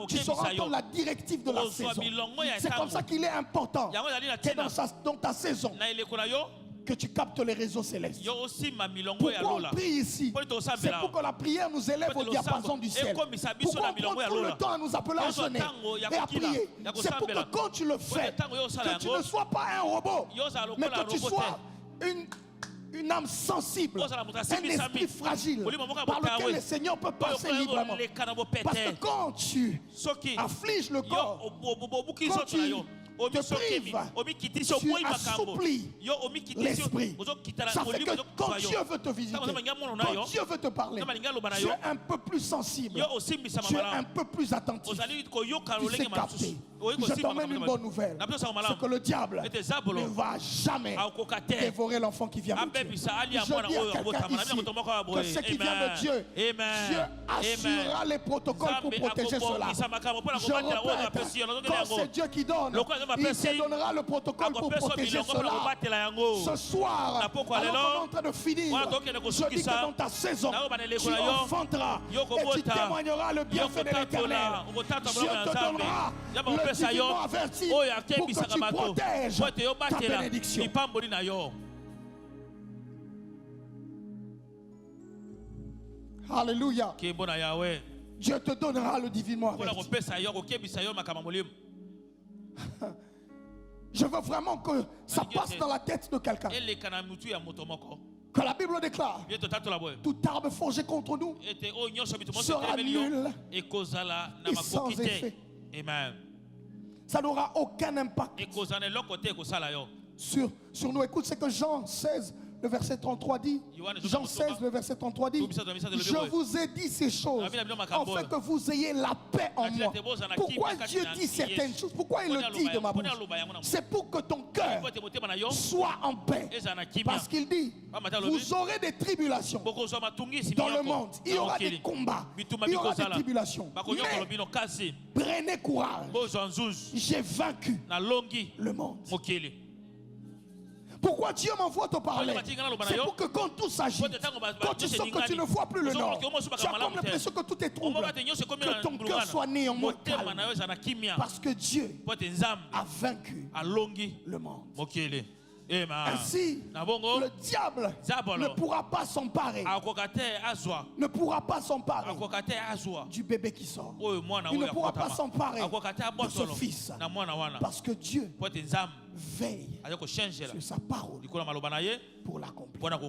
Tu sauras entendre la directive de la saison. C'est comme ça qu'il est important que dans ta saison, que tu captes les réseaux célestes. Pourquoi on prie ici? C'est pour que la prière nous élève au diapason du ciel. Pourquoi on prend tout le temps à nous appeler à jeûner et à prier? C'est pour que quand tu le fais, que tu ne sois pas un robot, mais que tu sois une âme sensible, un esprit fragile par lequel le Seigneur peut passer librement. Parce que quand tu affliges le corps, quand tu te prives, tu assouplis l'esprit. Ça fait que quand Dieu veut te visiter, quand Dieu veut te parler, tu es un peu plus sensible, tu es un peu plus attentif, tu sais capter. Je t'emmène une bonne nouvelle, c'est que le diable ne va jamais dévorer l'enfant qui vient de Dieu. Je dis à quelqu'un ici que ce qui vient de Dieu, Dieu assurera les protocoles pour protéger cela. Je répète, quand c'est Dieu qui donne, il te donnera le protocole pour protéger cela. Ce soir, alors qu'on est en train de finir, je dis que dans ta saison, tu enfanteras et tu témoigneras le bienfait de l'Éternel. Dieu te donnera le divinement averti pour que tu protèges ta bénédiction. Alléluia. Dieu te donnera le divinement averti. Je veux vraiment que ça passe dans la tête de quelqu'un. Que la Bible déclare, tout arbre forgé contre nous sera nul et sans effet. Ça n'aura aucun impact sur nous. Écoute ce que Jean 16, le verset 33 dit. Jean 16, le verset 33 dit, je vous ai dit ces choses afin que vous ayez la paix en moi. Pourquoi Dieu dit certaines choses? Pourquoi il le dit de ma bouche? C'est pour que ton cœur soit en paix. Parce qu'il dit, vous aurez des tribulations dans le monde. Il y aura des combats, il y aura des tribulations. Mais prenez courage, j'ai vaincu le monde. Pourquoi Dieu m'envoie te parler? C'est pour que quand tout s'agite, quand tu sens que tu ne vois plus le nord, tu as comme l'impression que tout est trouble, que ton cœur soit néanmoins calme. Parce que Dieu a vaincu le monde. Ainsi, le diable ne pourra pas s'emparer. Ne pourra pas s'emparer du bébé qui sort. Il ne pourra pas s'emparer de ce fils. Parce que Dieu veille sur sa parole pour l'accomplir.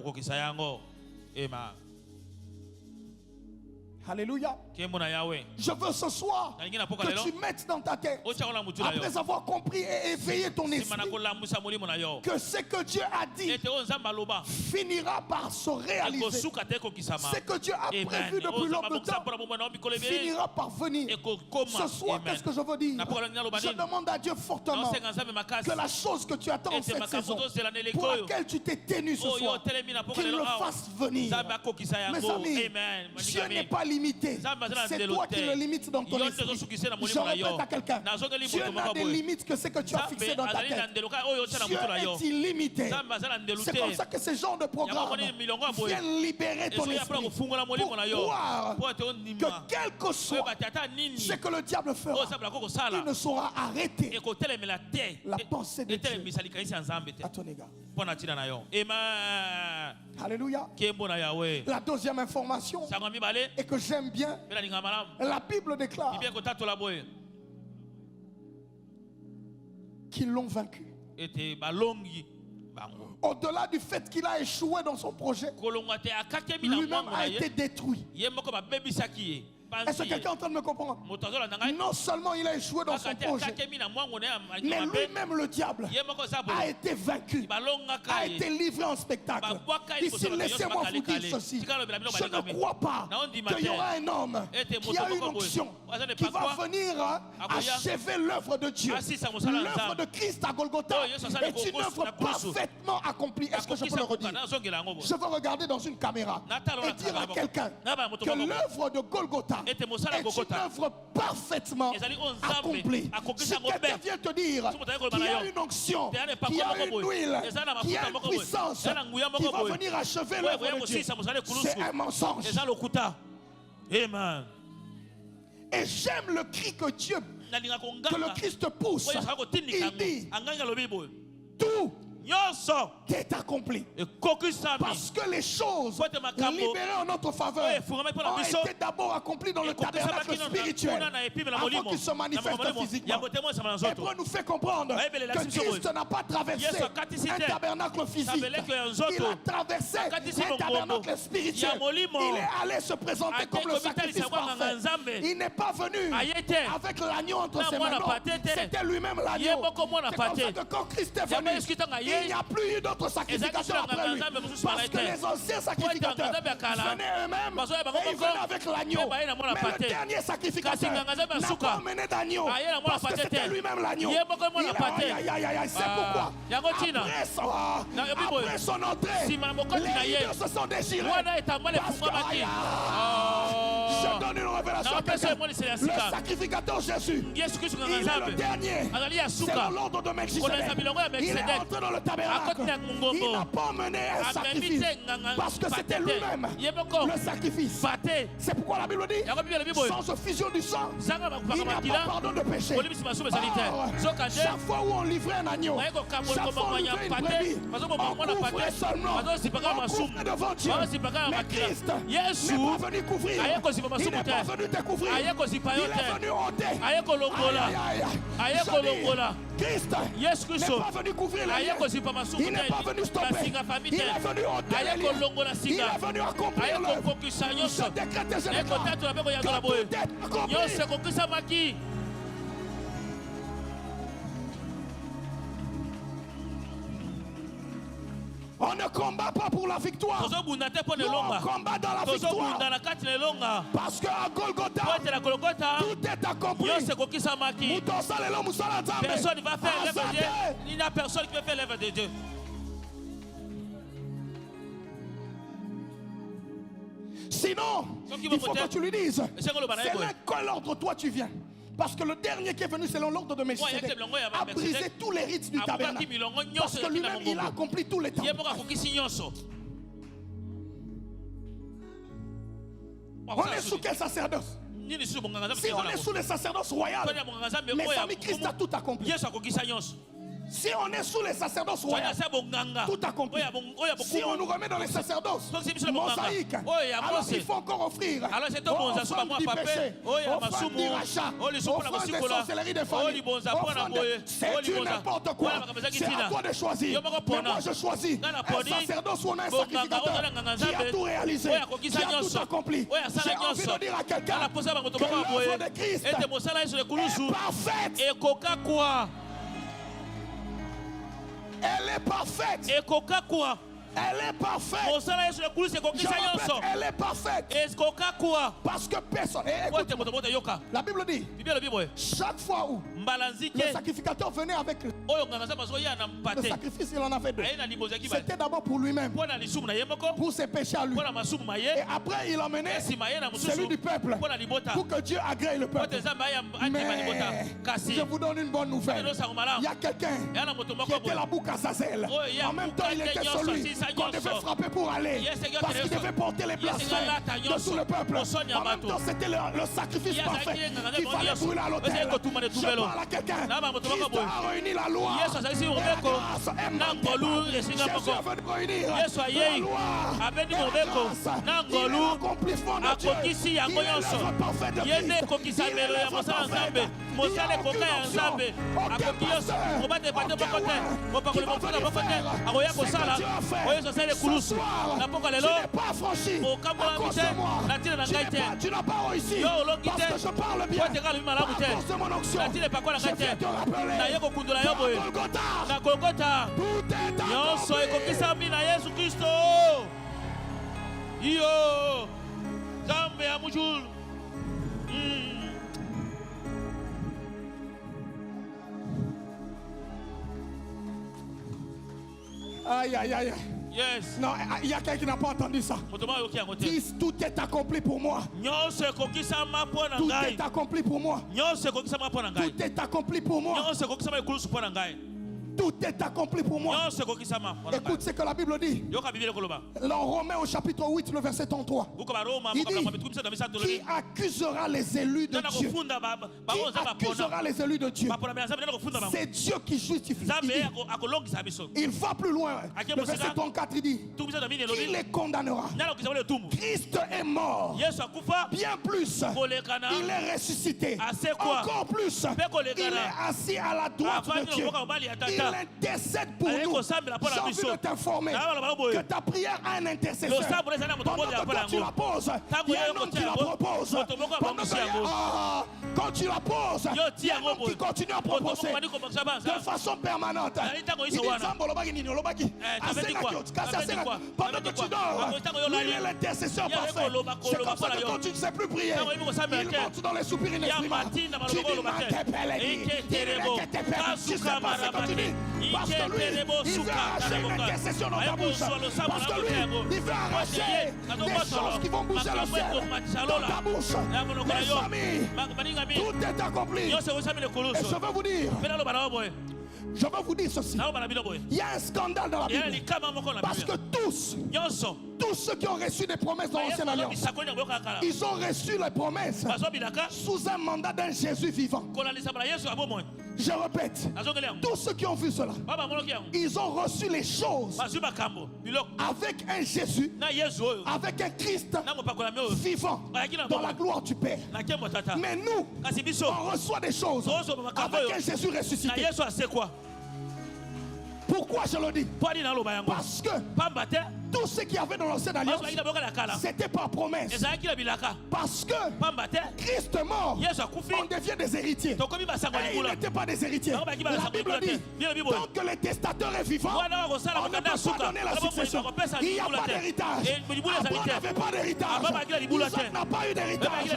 Alléluia. Je veux ce soir que tu mettes dans ta tête, après avoir compris et éveillé ton esprit, que ce que Dieu a dit finira par se réaliser. Ce que Dieu a prévu depuis longtemps finira par venir. Ce soir, qu'est-ce que je veux dire? Je demande à Dieu fortement que la chose que tu attends en cette saison, pour laquelle tu t'es tenu ce soir, qu'il le fasse venir. Mes amis, Dieu n'est pas limité. C'est toi qui le limites dans ton esprit. Je répète à quelqu'un, Dieu n'a des limites que ce que tu as fixé dans ta tête. Dieu est illimité. C'est comme ça que ces genres de programmes viennent libérer ton esprit pour croire que quel que soit ce que le diable fera, il ne saura arrêter la pensée de Dieu à ton égard. Alléluia. La deuxième information, et que j'aime bien, la Bible déclare qu'ils l'ont vaincu. Au-delà du fait qu'il a échoué dans son projet, lui-même a été détruit. Est-ce que quelqu'un est en train de me comprendre? Non seulement il a échoué dans son projet, mais lui-même le diable a été vaincu, a été livré en spectacle. Ici, laissez-moi vous dire ceci. Je ne crois pas qu'il y aura un homme qui a une onction, qui va venir achever l'œuvre de Dieu. L'œuvre de Christ à Golgotha est une œuvre parfaitement accomplie. Est-ce que je peux le redire? Je veux regarder dans une caméra et dire à quelqu'un que l'œuvre de Golgotha est une œuvre parfaitement accomplie. Si quelqu'un vient te dire qu'il y a une onction, qu'il y a une huile, qu'il y a une puissance qui va venir achever l'œuvre de Dieu, c'est un mensonge. Amen. Et j'aime le cri que Dieu, que le Christ pousse. Il dit, tout est accompli. Parce que les choses libérées en notre faveur ont été d'abord accomplies dans le tabernacle spirituel avant qu'il se manifeste physiquement. Hébreu nous fait comprendre que Christ n'a pas traversé un tabernacle physique. Il a traversé un tabernacle spirituel. Il est allé se présenter comme le sacrifice parfait. Il n'est pas venu avec l'agneau entre ses mains. C'était lui-même l'agneau. C'est comme ça que quand Christ est venu, il n'y a plus eu d'autres sacrificateurs après lui. Parce que les anciens sacrificateurs venaient eux-mêmes et ils venaient avec l'agneau. Mais le dernier sacrificateur n'a pas mené d'agneau parce que c'était lui-même l'agneau. C'est pourquoi après son entrée, les rideaux se sont déchirés. Je donne une révélation à quelqu'un. Le sacrificateur Jésus, il est le dernier. Selon l'ordre de Melchisedec, il est entré dans le tabernacle. Il n'a pas mené un sacrifice parce que c'était lui-même le sacrifice. C'est pourquoi la Bible dit, sans effusion du sang, il n'y a pas pardon de péché. Or, chaque fois où on livrait un agneau, chaque fois on livrait une brebis, on couvrait seulement, on couvrait devant Dieu. Mais Christ n'est pas venu couvrir. Il n'est pas venu te couvrir. Il est venu ôter. Christ n'est pas venu couvrir les liens. Il n'est pas venu stopper. Il est venu ôter les liens. Il est venu accomplir l'œuvre. Je décrète et je déclare que tout est accompli. On ne combat pas pour la victoire. Non, on combat dans la victoire. Parce qu'à Golgotha, tout est accompli. Personne ne va faire l'œuvre de Dieu. Il n'y a personne qui va faire l'œuvre de Dieu. Sinon, il faut que tu lui dises, c'est là quel ordre toi tu viens. Parce que le dernier qui est venu selon l'ordre de Melchisedec a brisé tous les rites du tabernacle. Parce que lui-même, il a accompli tous les temps. On est sous quel sacerdoce? Si on est sous le sacerdoce royal, mes amis, Christ a tout accompli. Si on est sous les sacerdoces royaux, tout accompli. Si on nous remet dans les sacerdoces mosaïques, alors il faut encore offrir offrande du péché, offrande du rachat, offrande des sorcelleries des familles, c'est du n'importe quoi. C'est à toi de choisir. Mais moi je choisis un sacerdoce où on a un sacrificateur qui a tout réalisé, qui a tout accompli. J'ai envie de dire à quelqu'un que l'œuvre de Christ est parfaite. Elle est parfaite. Elle est parfaite. Je répète, elle est parfaite. Parce que personne. Écoute, la Bible dit, chaque fois où le sacrificateur venait avec le sacrifice, il en avait deux. C'était d'abord pour lui-même, pour ses péchés à lui. Et après, il emmenait celui du peuple pour que Dieu agrée le peuple. Mais je vous donne une bonne nouvelle. Il y a quelqu'un qui était la boucle à Zazel. En même temps, il était celui qu'on devait frapper pour aller, parce qu'il devait porter les blasphèmes de tout le peuple. En même temps, c'était le sacrifice parfait qu'il fallait brûler à l'autel. Je parle à quelqu'un. Christ a réuni la loi et la grâce. Jésus est venu réunir la loi et la grâce. Il est l'accomplissement de Dieu. Il est l'œuvre parfaite de Christ. Il est l'œuvre parfaite. Il n'y a aucune option, aucun pasteur, aucun roi qui va venir faire ce que Dieu a fait. Ce soir, tu n'es pas franchi à cause de moi. Tu n'as pas réussi parce que je parle bien. Pas à cause de mon onction. Je viens te rappeler. Golgotha, tout est accompli. Aïe, aïe, aïe. Yes. Non, il y a quelqu'un qui n'a pas entendu ça. Dis, tout est accompli pour moi. Tout est accompli pour moi. Tout est accompli pour moi. Tout est accompli pour moi. Écoute ce que la Bible dit. Dans Romains au chapitre 8, le verset 33. Il dit, qui accusera les élus de Dieu? Qui accusera les élus de Dieu? C'est Dieu qui justifie. Il va plus loin. Le verset 34, il dit, qui les condamnera? Christ est mort. Bien plus, il est ressuscité. Encore plus, il est assis à la droite de Dieu. Il intercède pour nous. J'ai envie de t'informer que ta prière a un intercesseur. Pendant que toi tu la poses, il y a un homme qui la propose. Pendant que quand tu la poses, il y a un homme qui continue à proposer de façon permanente. Il dit pendant que tu dors, lui il est l'intercesseur parfait. C'est comme ça que quand tu ne sais plus prier, il monte dans les soupirs inexprimables. Tu dis tu sais pas ce que tu dis. Parce que lui, il veut arracher une intercession dans ta bouche. Parce que lui, il veut arracher des choses qui vont bouger le ciel dans ta bouche. Les familles, tout est accompli. Et je veux vous dire ceci. Il y a un scandale dans la Bible. Parce que tous ceux qui ont reçu des promesses dans l'Ancienne Alliance, ils ont reçu les promesses sous un mandat d'un Jésus vivant. Je répète, tous ceux qui ont vu cela, ils ont reçu les choses avec un Jésus, avec un Christ vivant dans la gloire du Père. Mais nous, on reçoit des choses avec un Jésus ressuscité. Pourquoi je le dis? Parce que tout ce qu'il y avait dans l'Ancienne Alliance, c'était par promesse. Parce que Christ est mort, on devient des héritiers. Et ils n'étaient pas des héritiers. La Bible dit, tant que le testateur est vivant, on ne peut pas donner la succession. Il n'y a pas d'héritage. Abraham n'avait pas d'héritage. Isaac n'a pas eu d'héritage.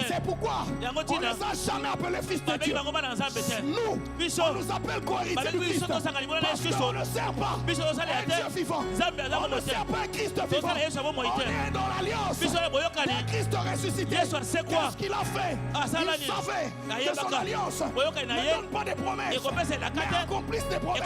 C'est pourquoi on ne les a jamais appelés fils de Dieu. Nous, on nous appelle co-héritiers du Christ. Parce qu'on ne sert pas un Dieu vivant. On ne sert pas un Christ vivant. On est dans l'alliance de Christ ressuscité. Qu'est-ce qu'il a fait? Il savait que son alliance ne donne pas des promesses, mais accomplisse des promesses.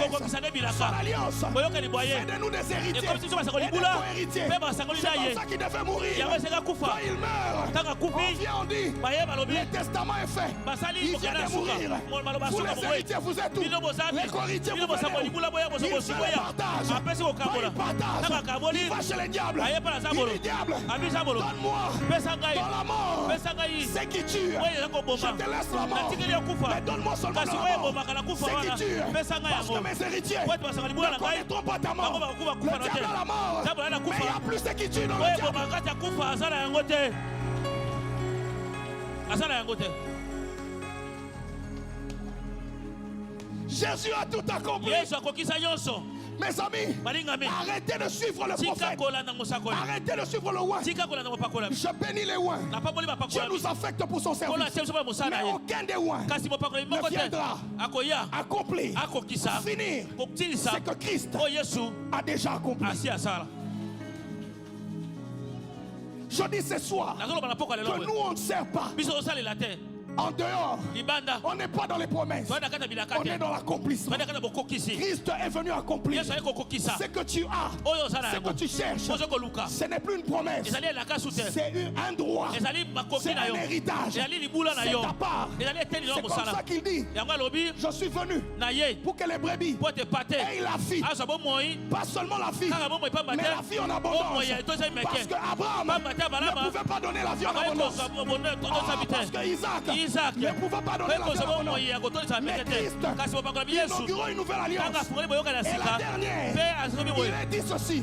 Son alliance fait de nous des héritiers et des co-héritiers. C'est comme ça qu'il devait mourir. Quand il meurt, on vient, on dit, le testament est fait. Il vient de mourir. Vous les héritiers, vous êtes où? Les co-héritiers, vous venez où? Il fait le partage. Quand il partage, il va chez les diables. Il dit, diable, donne-moi dans la mort ce qui tue. Je te laisse la mort, mais donne-moi seulement dans la mort ce qui tue. Parce que mes héritiers ne connaîtront pas ta mort. Le diable a la mort, mais il y a plus ce qui tue dans le diable. Jésus a tout accompli. Mes amis, arrêtez de suivre le prophète. Arrêtez de suivre le oin. Je bénis les ouins. Dieu nous affecte pour son service. Mais aucun des ouins ne viendra accomplir, finir ce que Christ a déjà accompli. Je dis ce soir que nous on ne sert pas en dehors. On n'est pas dans les promesses. On est dans l'accomplissement. Christ est venu accomplir ce que tu as, ce que tu cherches. Ce n'est plus une promesse. C'est un droit. C'est un héritage. C'est ta part. C'est comme ça qu'il dit. Je suis venu pour que les brebis aient la vie. Pas seulement la vie, mais la vie en abondance. Parce qu'Abraham ne pouvait pas donner la vie en abondance. Parce que Isaac ne pouvait pas donner la vie en abondance. Mais Christ inaugure une nouvelle alliance. Et la dernière, il est dit ceci,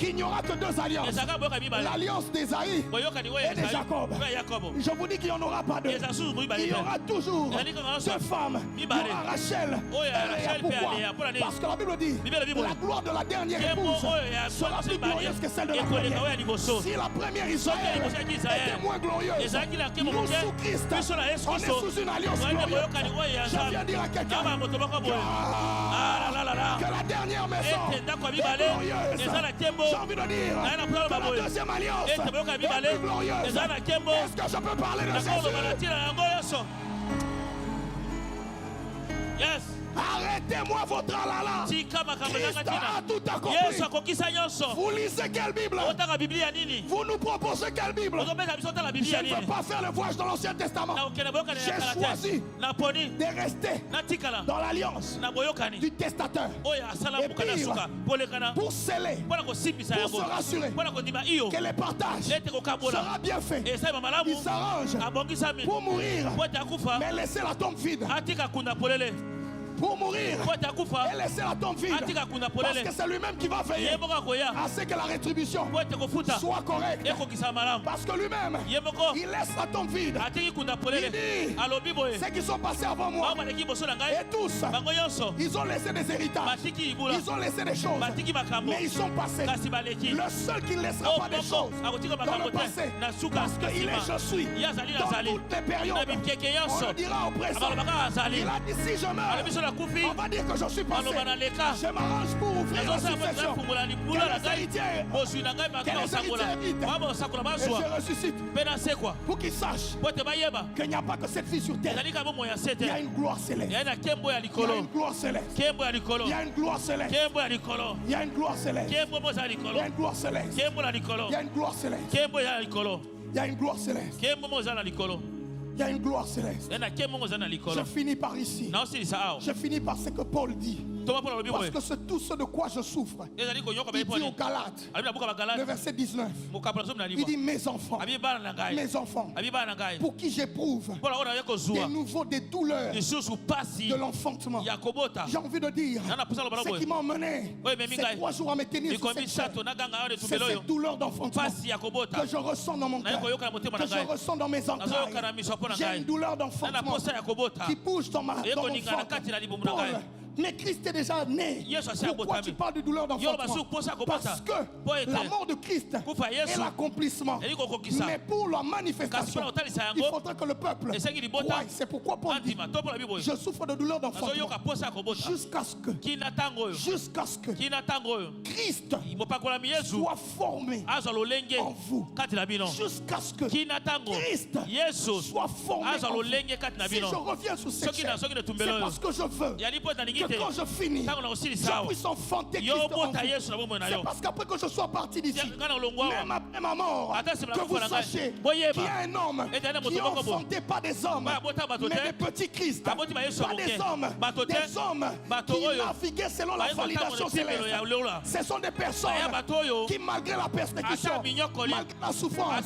qu'il n'y aura que deux alliances. L'alliance d'Ésaïe et de Jacob. Je vous dis qu'il n'y en aura pas deux. Il y aura toujours deux femmes. Il y aura Rachel et Léa. Pourquoi? Parce que la Bible dit, la gloire de la dernière épouse sera plus glorieuse que celle de la première. Si la première Israël était moins glorieuse, nous sous Christ, on est sous une alliance glorieuse. Je viens dire à quelqu'un que la dernière maison est glorieuse. J'ai envie de dire que la deuxième alliance est plus glorieuse. Est-ce que je peux parler de Jésus? Yes. Arrêtez-moi votre alala. Christ a tout accompli. Vous lisez quelle Bible? Vous nous proposez quelle Bible? Je ne veux pas faire le voyage dans l'Ancien Testament. J'ai choisi de rester dans l'alliance du testateur. Et pire, pour sceller, pour se rassurer que le partage sera bien fait. Il s'arrange pour mourir, mais laisser la tombe vide. Pour mourir et laisser la tombe vide. Parce que c'est lui-même qui va veiller à ce que la rétribution soit correcte. Parce que lui-même, il laisse la tombe vide. Il dit, ceux qui sont passés avant moi, et tous, ils ont laissé des héritages. Ils ont laissé des choses. Mais ils sont passés. Le seul qui ne laissera pas des choses dans le passé, parce qu'il est je suis. Dans toutes les périodes, on le dira au présent. Il a dit, si je meurs, on va dire que je suis passé. Je m'arrange pour ouvrir la succession. Que les héritiers habitent. Et je ressuscite. Pour qu'ils sachent qu'il n'y a pas que cette vie sur terre. Il y a une gloire céleste. Il y a une gloire céleste. Il y a une gloire céleste. Il y a une gloire céleste. Il y a une gloire céleste. Il y a une gloire céleste. Il y a une gloire céleste. Il y a une gloire céleste. Il y a une gloire céleste. Je finis par ici. Je finis par ce que Paul dit. Parce que c'est tout ce de quoi je souffre. Il dit aux Galates, le verset 19. Il dit mes enfants, pour qui j'éprouve des nouveaux, des douleurs de l'enfantement. J'ai envie de dire, ce qui m'a emmené ces 3 jours à me tenir sur cette chaise, c'est cette douleur d'enfantement que je ressens dans mon cœur, que je ressens dans mes entrailles. J'ai une douleur d'enfantement qui bouge dans mon ventre. Mais Christ est déjà né. Pourquoi tu parles de douleur d'enfantement? Parce que la mort de Christ est l'accomplissement. Mais pour la manifestation, il faudrait que le peuple croie. C'est pourquoi Paul dit, je souffre de douleur d'enfantement jusqu'à ce que Christ soit formé en vous. Jusqu'à ce que Christ soit formé en vous. Si je reviens sur cette chaîne, c'est parce que je veux que quand je finis, je puisse enfanter Christ en vous. C'est parce qu'après que je sois parti d'ici, même après ma mort, que vous sachiez qu'il y a un homme qui est enfanté pas des hommes, mais des petits Christ, pas des hommes qui naviguaient selon la validation céleste. Ce sont des personnes qui, malgré la persécution, malgré la souffrance,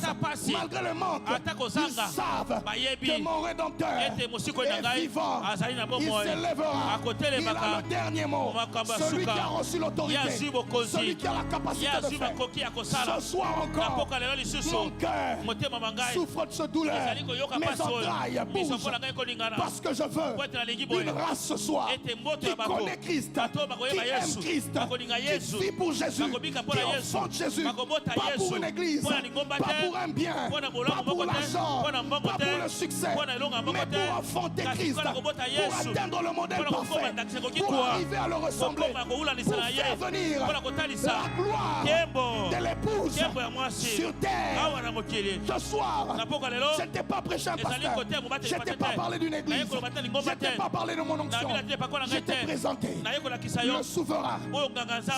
malgré le manque, ils savent que mon Rédempteur est vivant. Il s'élèvera. Il a le dernier mot. Celui qui a reçu l'autorité, celui qui a la capacité de faire. Ce soir encore, mon cœur souffre de ce douleur. Mes entrailles bougent parce que je veux une race ce soir qui connaît Christ, qui aime Christ, qui vit pour Jésus, qui enfante Jésus, pas pour une église, pas pour un bien, pas pour l'argent, pas pour le succès, mais pour enfanter Christ, pour atteindre le modèle parfait, pour arriver à le ressembler, pour faire venir la gloire de l'épouse sur terre. Ce soir, je ne t'ai pas prêché un pasteur, je ne t'ai pas parlé d'une église, je ne t'ai pas parlé de mon onction, je t'ai présenté le souverain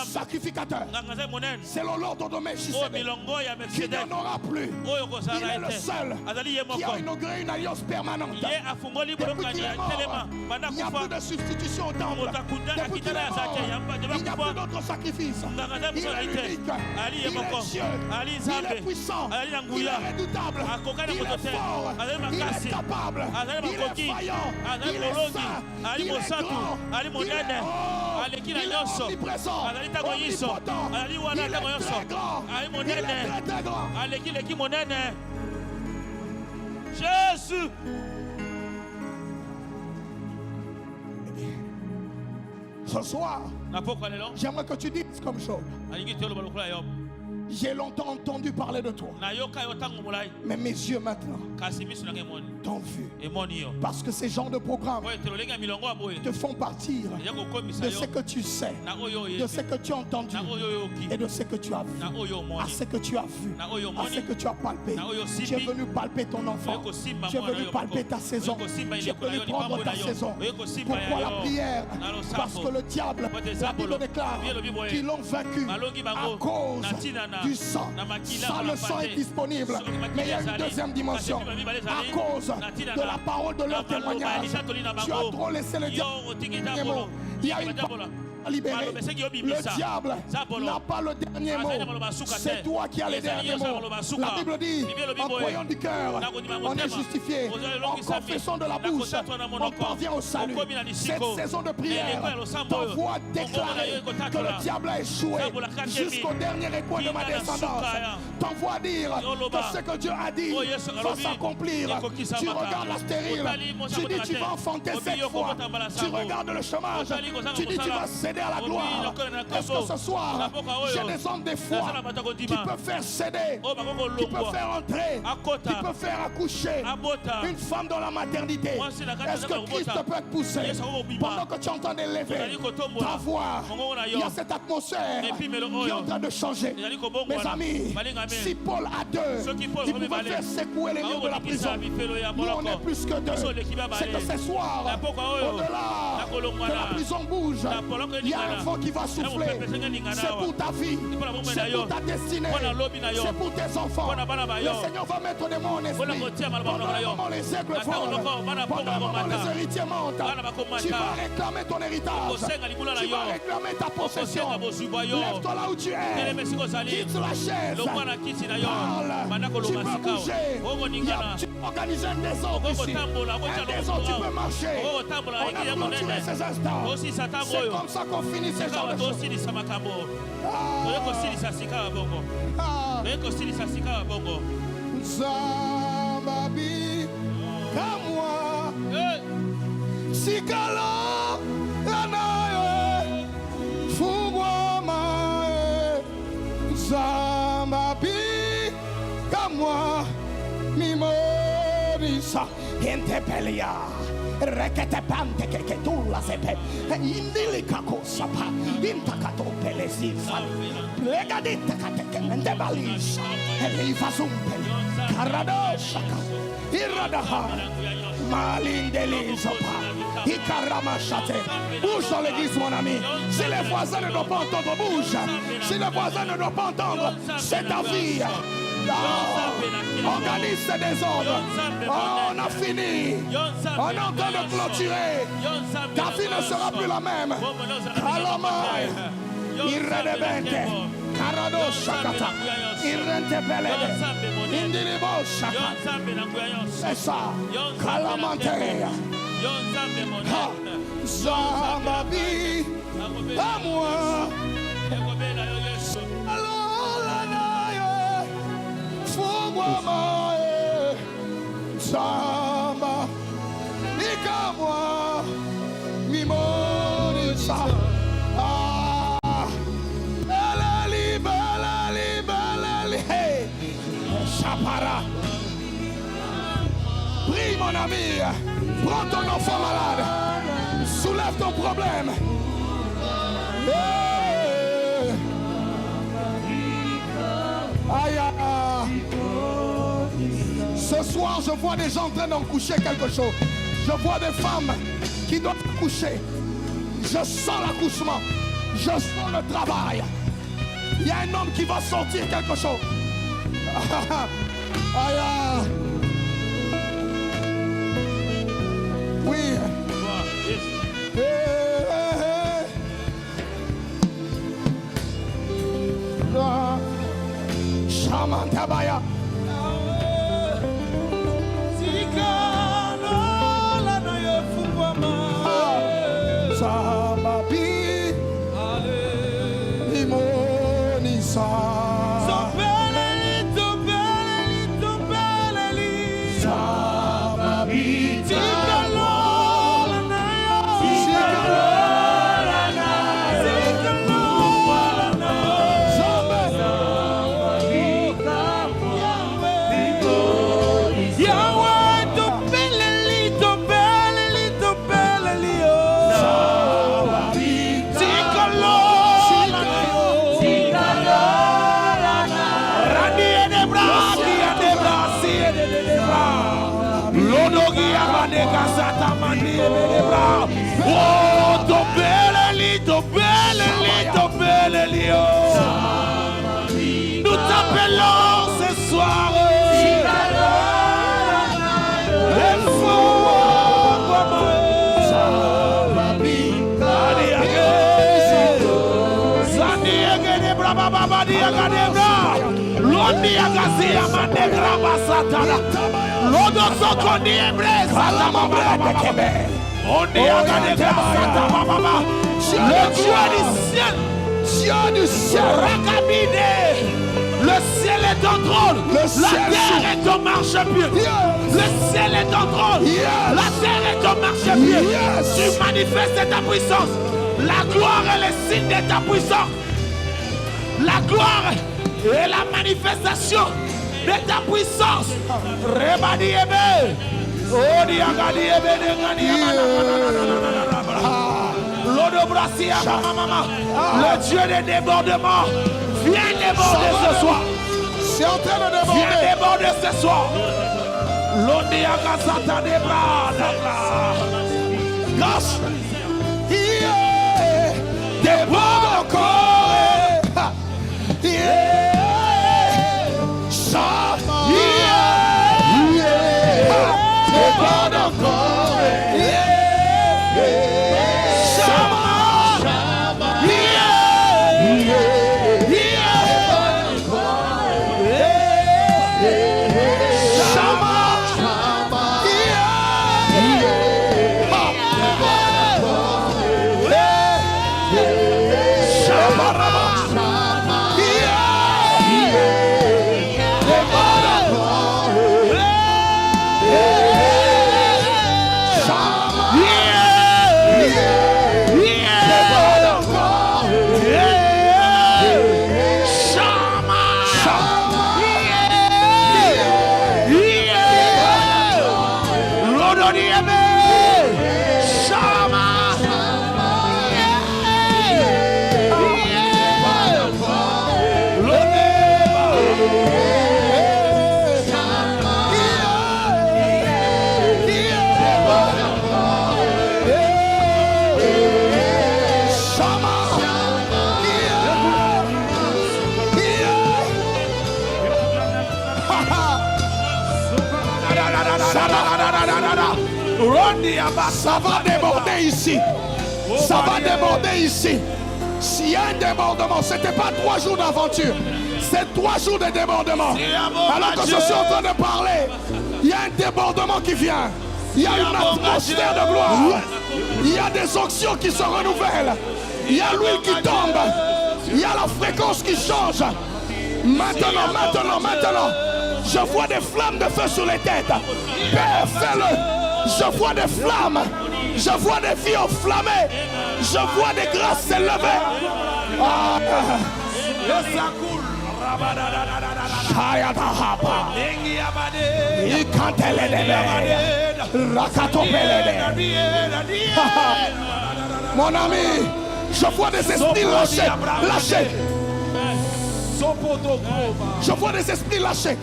sacrificateur selon l'ordre de Melchisédek, qui n'en aura plus. Il est le seul qui a inauguré une alliance permanente. Depuis qu'il est mort, il n'y a plus de substitution au temple. Depuis qu'il est mort, il n'y a plus d'autre sacrifice. Il est unique, il est Dieu, il est puissant, il est redoutable, il est fort, il est capable, il est vaillant, il est saint, il est grand, il est omniprésent, omnipotent, il est très grand, il est très grand. Jésus. Ce soir, j'aimerais que tu dises comme Job. J'ai longtemps entendu parler de toi, mais mes yeux maintenant t'ont vu. Parce que ces genres de programmes te font partir de ce que tu sais, de ce que tu as entendu et de ce que tu as vu, à ce que tu as vu, à ce que tu as palpé. Tu es venu palper ton enfant, tu es venu palper ta saison, tu es venu prendre ta saison. Pourquoi la prière? Parce que le diable, la Bible déclare qu'ils l'ont vaincu à cause du sang. Ça, le sang est disponible, mais il y a une deuxième dimension. À cause de la parole de leur témoignage, tu as trop laissé le diable. Il y a une parole libérée. Le diable n'a pas le dernier mot. C'est toi qui as le dernier mot. La Bible dit, en croyant du cœur, on est justifié. En confessant de la bouche, on parvient au salut. Cette saison de prière t'envoie déclarer que le diable a échoué jusqu'au dernier recoin de ma descendance. T'envoie dire que ce que Dieu a dit va s'accomplir. Tu regardes la stérile, tu dis tu vas enfanter 7 fois. Tu regardes le chômage, tu dis tu vas céder à la gloire. Est-ce que ce soir, j'ai des hommes de foi qui peuvent faire céder, qui peuvent faire entrer, qui peuvent faire accoucher une femme dans la maternité? Est-ce que Christ peut être poussé pendant que tu es en train d'élever ta voix? Il y a cette atmosphère qui est en train de changer. Mes amis, si Paul a deux, il pouvait faire secouer les murs de la prison. Nous, on est plus que deux. C'est que ce soir, au-delà de la prison bouge, il y a un vent qui va souffler. C'est pour ta vie, c'est pour ta destinée, c'est pour tes enfants. Le Seigneur va mettre des mots en esprit. Pendant le moment, les aigles volent. Pendant le moment, les héritiers montent. Tu vas réclamer ton héritage. Tu vas réclamer ta possession. Lève-toi là où tu es. Quitte la chaise. Parle. Tu peux bouger. Tu peux organiser un désordre ici. Un désordre, tu peux marcher. On a clôturé ces instants. C'est comme ça qu'on finit ces genres de choses. Zambabi, kamwa, sikala, Zambabi, comme moi, Mimorisa, Intepelia, Reketepante, Keketula, Sepe, Indilikako Sapa, Intakato Pelesifa, Legadita Katekementebalis, Elifazumpel, Karadosaka, Iradaha, Malindelizopa, Ikaramachate. Bouge dans l'église, mon ami. Si les voisins ne doivent pas entendre, bouge. Si les voisins ne doivent pas entendre, c'est ta vie. Oh, organise ces désordres. Oh, on a fini. On est en train de clôturer. Ta vie ne sera plus la même. Kalamai, Irredebente, Karado Shakata, Irrente Pelede, Indilibo Shakata. C'est ça. Kalamanteya. Zambabi, à moi. Alors la naïe, faut-moi maïe. Zamba, ika moi, Mimorisa. Ah, balali, balali, balali, hey, Chapara. Prie mon ami. Prends ton enfant malade. Soulève ton problème. Hey. Aïe, aïe. Ce soir, je vois des gens en train d'en coucher quelque chose. Je vois des femmes qui doivent coucher. Je sens l'accouchement. Je sens le travail. Il y a un homme qui va sortir quelque chose. Aïe, aïe. Oui. Shaman Tabaya. Zambabi. Imonisa. Oh, nous t'appelons ce soir. Le Dieu du ciel, Dieu du ciel, le ciel est en trône, la terre est en marchepied. Le ciel est en trône, la terre est en marchepied. Tu manifestes ta puissance, la gloire et les signes de ta puissance. La gloire et la manifestation de ta puissance. Rebadi ebe, oh diagadi ebe le Dieu des débordements, viens déborder ce soir. C'est en train de déborder. Viens déborder ce soir. L'ondiagasata des bras. Grâce. Déborde encore. Déborde encore. Ça va déborder ici. Ça va déborder ici. S'il y a un débordement, ce n'était pas 3 jours d'aventure. C'est 3 jours de débordement. Alors que je suis en train de parler, il y a un débordement qui vient. Il y a une atmosphère de gloire. Il y a des onctions qui se renouvellent. Il y a l'huile qui tombe. Il y a la fréquence qui change. Maintenant. Je vois des flammes de feu sur les têtes. Père, fais-le. Je vois des flammes. Je vois des vies enflammées. Je vois des grâces s'élever. Mon ami, je vois des esprits lâchés. Je vois des esprits lâchés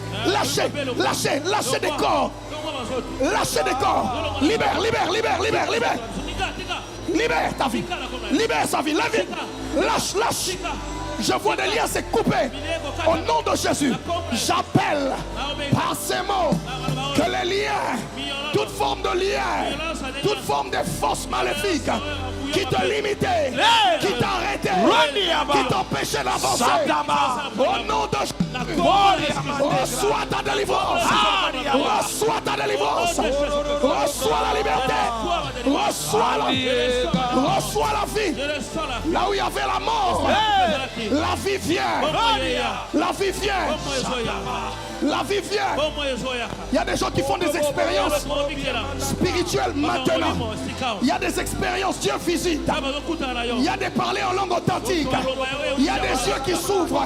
des corps. Lâchez des corps. Libère ta vie. Libère sa vie. Lâche. Je vois des liens se couper. Au nom de Jésus, j'appelle par ces mots que les liens, toute forme de lien, toute forme de force maléfique qui te limitait, qui t'arrêtait, qui t'empêchait d'avancer, au nom de Jésus, reçois ta délivrance. Reçois ta délivrance. Reçois la liberté. Reçois la vie. Là où il y avait la mort, la vie vient. La vie vient. La vie vient. Il y a des gens qui font des expériences spirituelles maintenant. Il y a des expériences, Dieu visite. Il y a des parlers en langue authentique. Il y a des yeux qui s'ouvrent.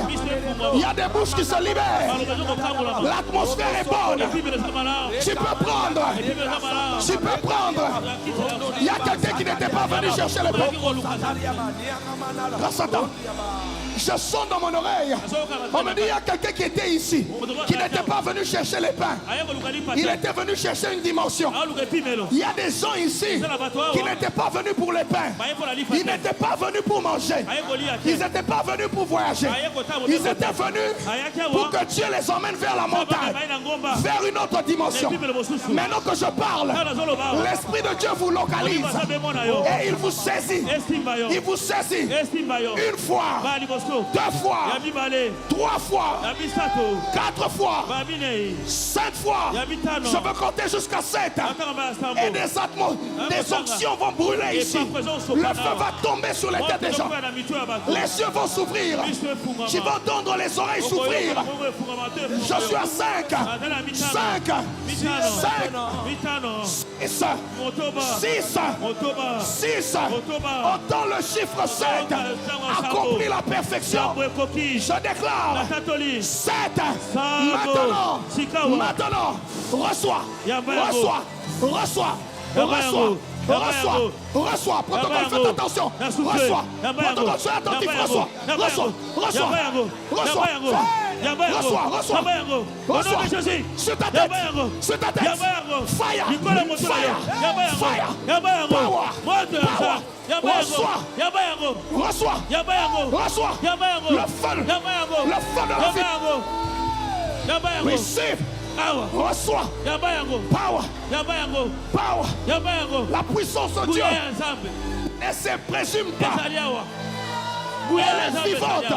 Il y a des bouches qui se libèrent. L'atmosphère est bonne. Tu peux prendre. Il y a quelqu'un qui n'était pas venu chercher le pain. Grâce à toi. Je sens dans mon oreille. On me dit il y a quelqu'un qui était ici, qui n'était pas venu chercher les pains. Il était venu chercher une dimension. Il y a des gens ici qui n'étaient pas venus pour les pains. Ils n'étaient pas venus pour manger. Ils n'étaient pas venus pour voyager. Ils étaient venus pour que Dieu les emmène vers la montagne, vers une autre dimension. Maintenant que je parle, l'Esprit de Dieu vous localise et il vous saisit. Il vous saisit une fois, 2 fois, 3 fois, 4 fois, 5 fois. Je veux compter jusqu'à 7. Et des onctions vont brûler ici. Le feu va tomber sur les têtes des gens. Les yeux vont s'ouvrir. Tu vas entendre les oreilles s'ouvrir. Je suis à 5. 6. Entends le chiffre 7. Accomplis la perfection. Je déclare 7. Maintenant. Reçois. Protocole, faites attention. Reçois. Protocole, sois attentif. Reçois. Sur ta tête. Fire. Power. Reçois. Le feu de la vie. Receive. Reçois. Power. La puissance de Dieu ne se présume pas. Elle est vivante.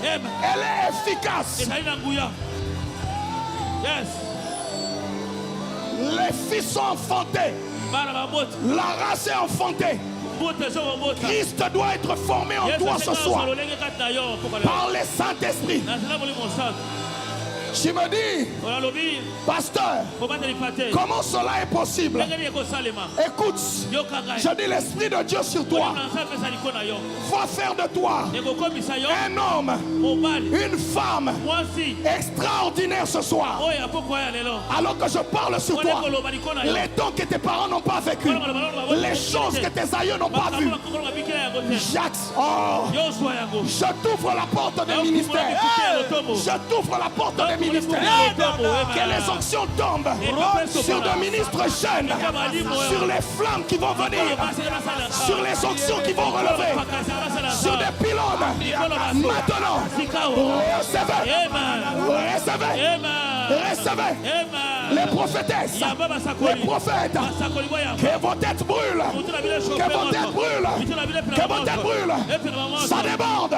Elle est efficace. Les fils sont enfantés. La race est enfantée. Christ doit être formé en toi ce soir par le Saint-Esprit. Tu me dis, pasteur, comment cela est possible? Écoute, je dis l'Esprit de Dieu sur toi va faire de toi un homme, une femme extraordinaire ce soir. Alors que je parle sur toi, les dons que tes parents n'ont pas vécu, les choses que tes aïeux n'ont pas vues. Je t'ouvre la porte des ministères. Je t'ouvre la porte des ministères. Que les onctions tombent sur des ministres jeunes, sur les flammes qui vont venir, sur les onctions qui vont relever, sur des pylônes. Maintenant, recevez. Recevez les prophétesses, les prophètes. Que vos têtes brûlent. Que vos têtes brûlent. Que vos têtes brûlent. Ça déborde.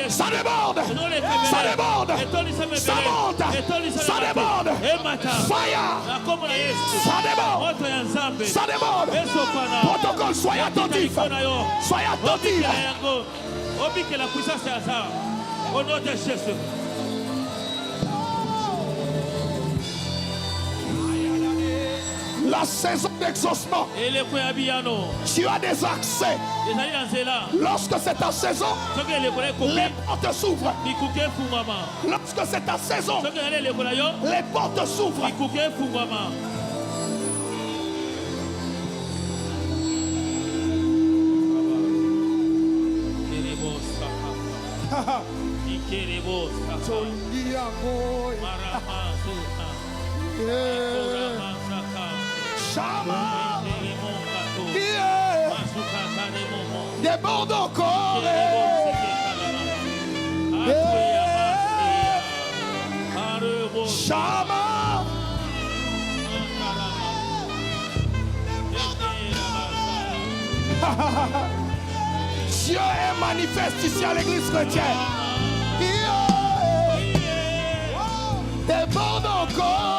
Ça déborde. Ça déborde. Ça monte. Ça déborde. Fire. Ça déborde. Ça déborde. Protocole, soyez attentifs. Soyez attentifs. La puissance est à ça. Au nom de Jésus. La saison d'exaucement. Tu as des accès. Lorsque c'est ta saison, les portes s'ouvrent. Lorsque c'est ta saison, les portes s'ouvrent. Chama, déborde encore. Chama, Dieu est manifeste ici à l'église chrétienne. Déborde encore.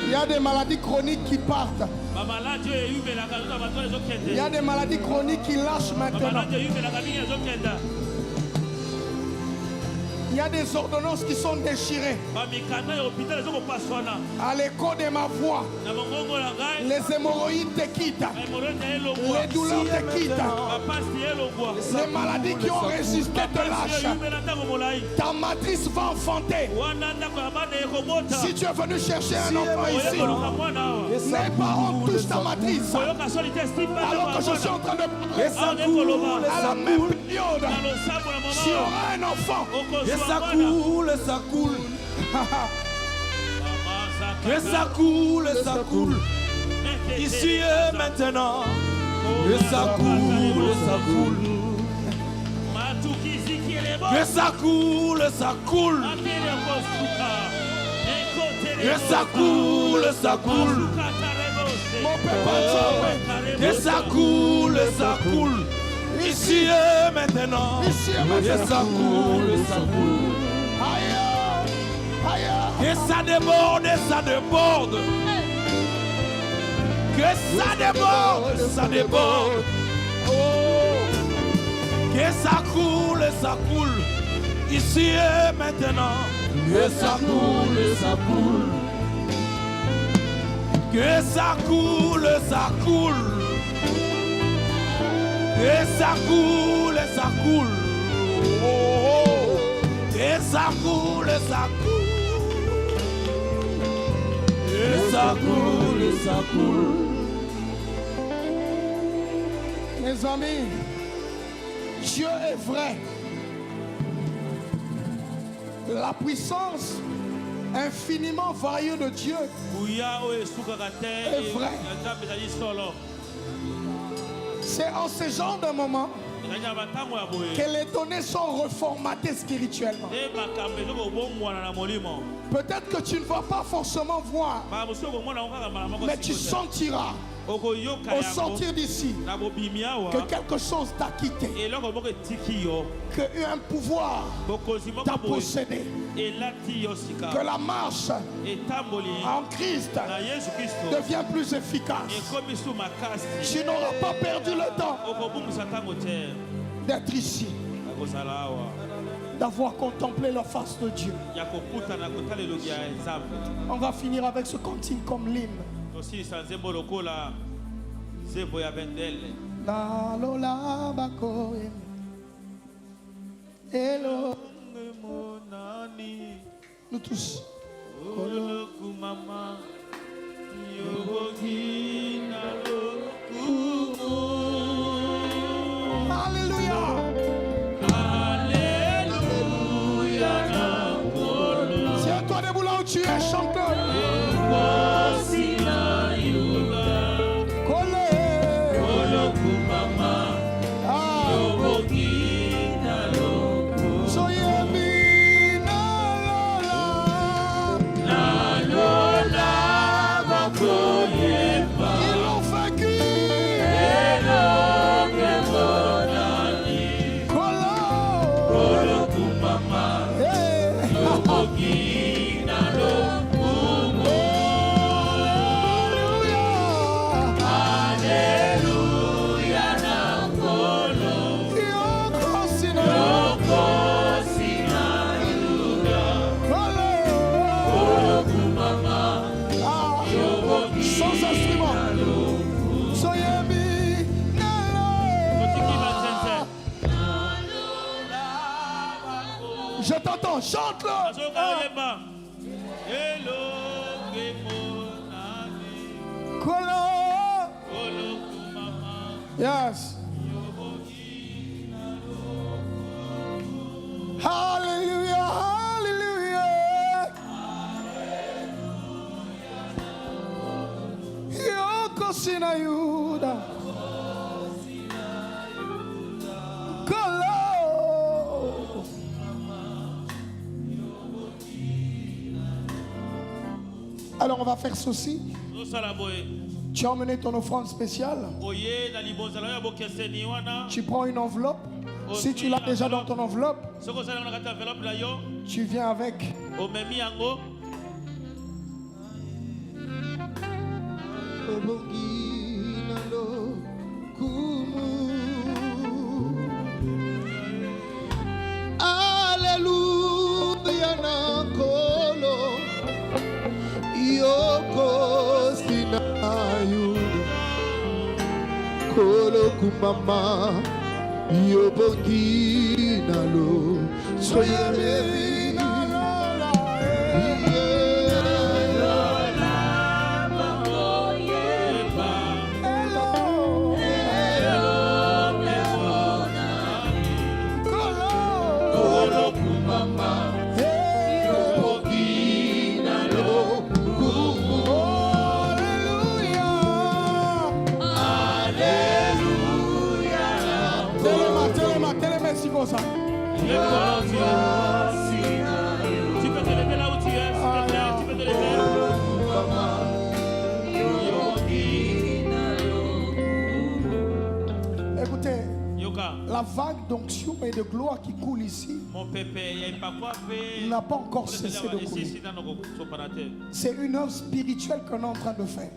Il y a des maladies chroniques qui partent. Il y a des maladies chroniques qui lâchent maintenant. Il y a des ordonnances qui sont déchirées. À l'écho de ma voix, les hémorroïdes te quittent. Les douleurs te quittent. Les maladies qui ont résisté te lâchent. Ta matrice va enfanter. Si tu es venu chercher un enfant ici, n'aie pas honte, touche ta matrice. Alors que je suis en train de parler à la même période, tu auras un enfant. Et ça coule, ça coule. Et ça coule, ça coule. Ici et maintenant. Et ça coule, ça coule. Et ça coule, ça coule. Et ça coule, ça coule. Et ça coule, ça coule. Ici et maintenant. Et ça coule, ça coule. Et ça déborde, ça déborde. Que ça déborde, ça déborde. Que ça coule. Ici et maintenant. Que ça coule, ça coule. Que ça coule, ça coule. Et ça coule, ça coule. Et ça coule, ça coule. Et ça coule, ça coule. Mes amis, Dieu est vrai. La puissance infiniment varieuse de Dieu est vraie. C'est en ce genre de moment que les données sont reformatées spirituellement. Peut-être que tu ne vas pas forcément voir, mais tu sentiras au sortir d'ici que quelque chose t'a quitté, qu'un pouvoir t'a possédé, que la marche en Christ devient plus efficace. Tu n'auras pas perdu le temps d'être ici. d'avoir contemplé la face de Dieu. On va finir avec ce cantique comme l'hymne. Na lola bakoe. Hello. Nous tous. Alléluia. Tiens-toi debout là où tu es, chanteur. Je t'entends, chante-le. Yes. Hallelujah, hallelujah. Yoko sinayuda. Alors on va faire ceci. Tu as emmené ton offrande spéciale. Tu prends une enveloppe. Si tu l'as déjà dans ton enveloppe, tu viens avec. Alléluia nakolo yoko sinayuda kolo kumama yobongi nalo soyere Ça. Tu peux te lever là où tu es, s'il te plaît, tu peux te lever. Écoutez, la vague d'onction et de gloire qui coule ici n'a pas encore cessé de couler. C'est une œuvre spirituelle qu'on est en train de faire.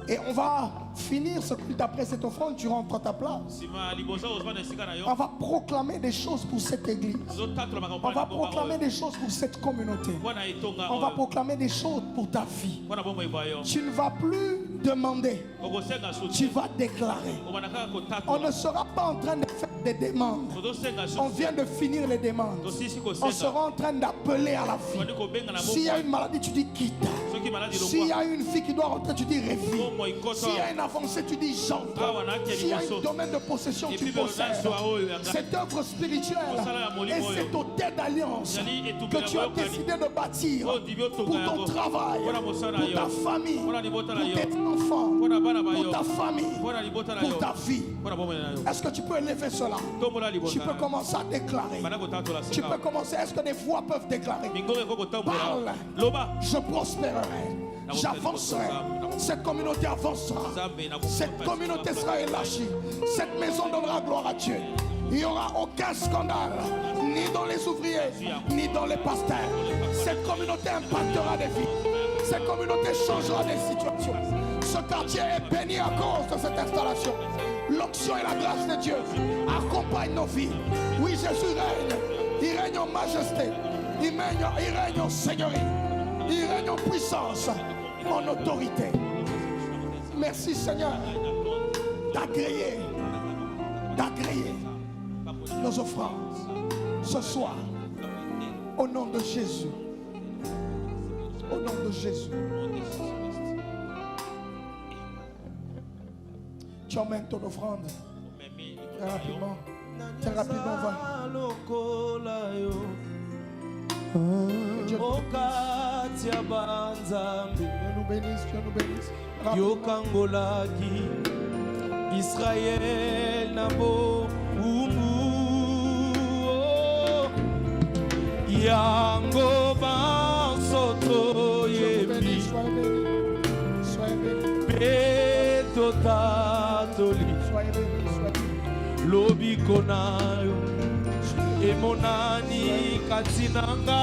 Et on va finir ce culte après cette offrande, tu rentres à ta place. On va proclamer des choses pour cette église. On va proclamer des choses pour cette communauté. On va proclamer des choses pour ta vie. Tu ne vas plus demander, tu vas déclarer. On ne sera pas en train de faire des demandes. On vient de finir les demandes. On sera en train d'appeler à la vie. S'il y a une maladie, tu dis quitte. S'il y a une fille qui doit rentrer, tu dis reviens. S'il y a une avancée, tu dis j'entre. S'il y a un domaine de possession, tu possèdes. Cette œuvre spirituelle et cette hôtel d'alliance que tu as décidé de bâtir pour ton travail, pour ta famille, pour tes enfants, pour ta famille, pour ta vie. Est-ce que tu peux élever cela? Tu peux commencer à déclarer. Tu peux commencer. Est-ce que des voix peuvent déclarer? Parle. Je prospérerai. J'avancerai. Cette communauté avancera. Cette communauté sera élargie. Cette maison donnera gloire à Dieu. Il n'y aura aucun scandale, ni dans les ouvriers, ni dans les pasteurs. Cette communauté impactera des vies. Cette communauté changera des situations. Ce quartier est béni à cause de cette installation. l'onction et la grâce de Dieu accompagnent nos vies. Oui, Jésus règne. Il règne en majesté. Il règne en seigneurie. Il règne en puissance, en autorité. Merci Seigneur d'agréer nos offrandes ce soir. Au nom de Jésus. Au nom de Jésus. Tu emmènes ton offrande. Très rapidement. Très rapidement, va. Que Dieu nous bénisse, Dieu nous bénisse. Yokangolaki Israël nabo umu yango bansoto yebi Soyez bénis. beto tatoli Soyez bénis. lobi konayo emonani katinanga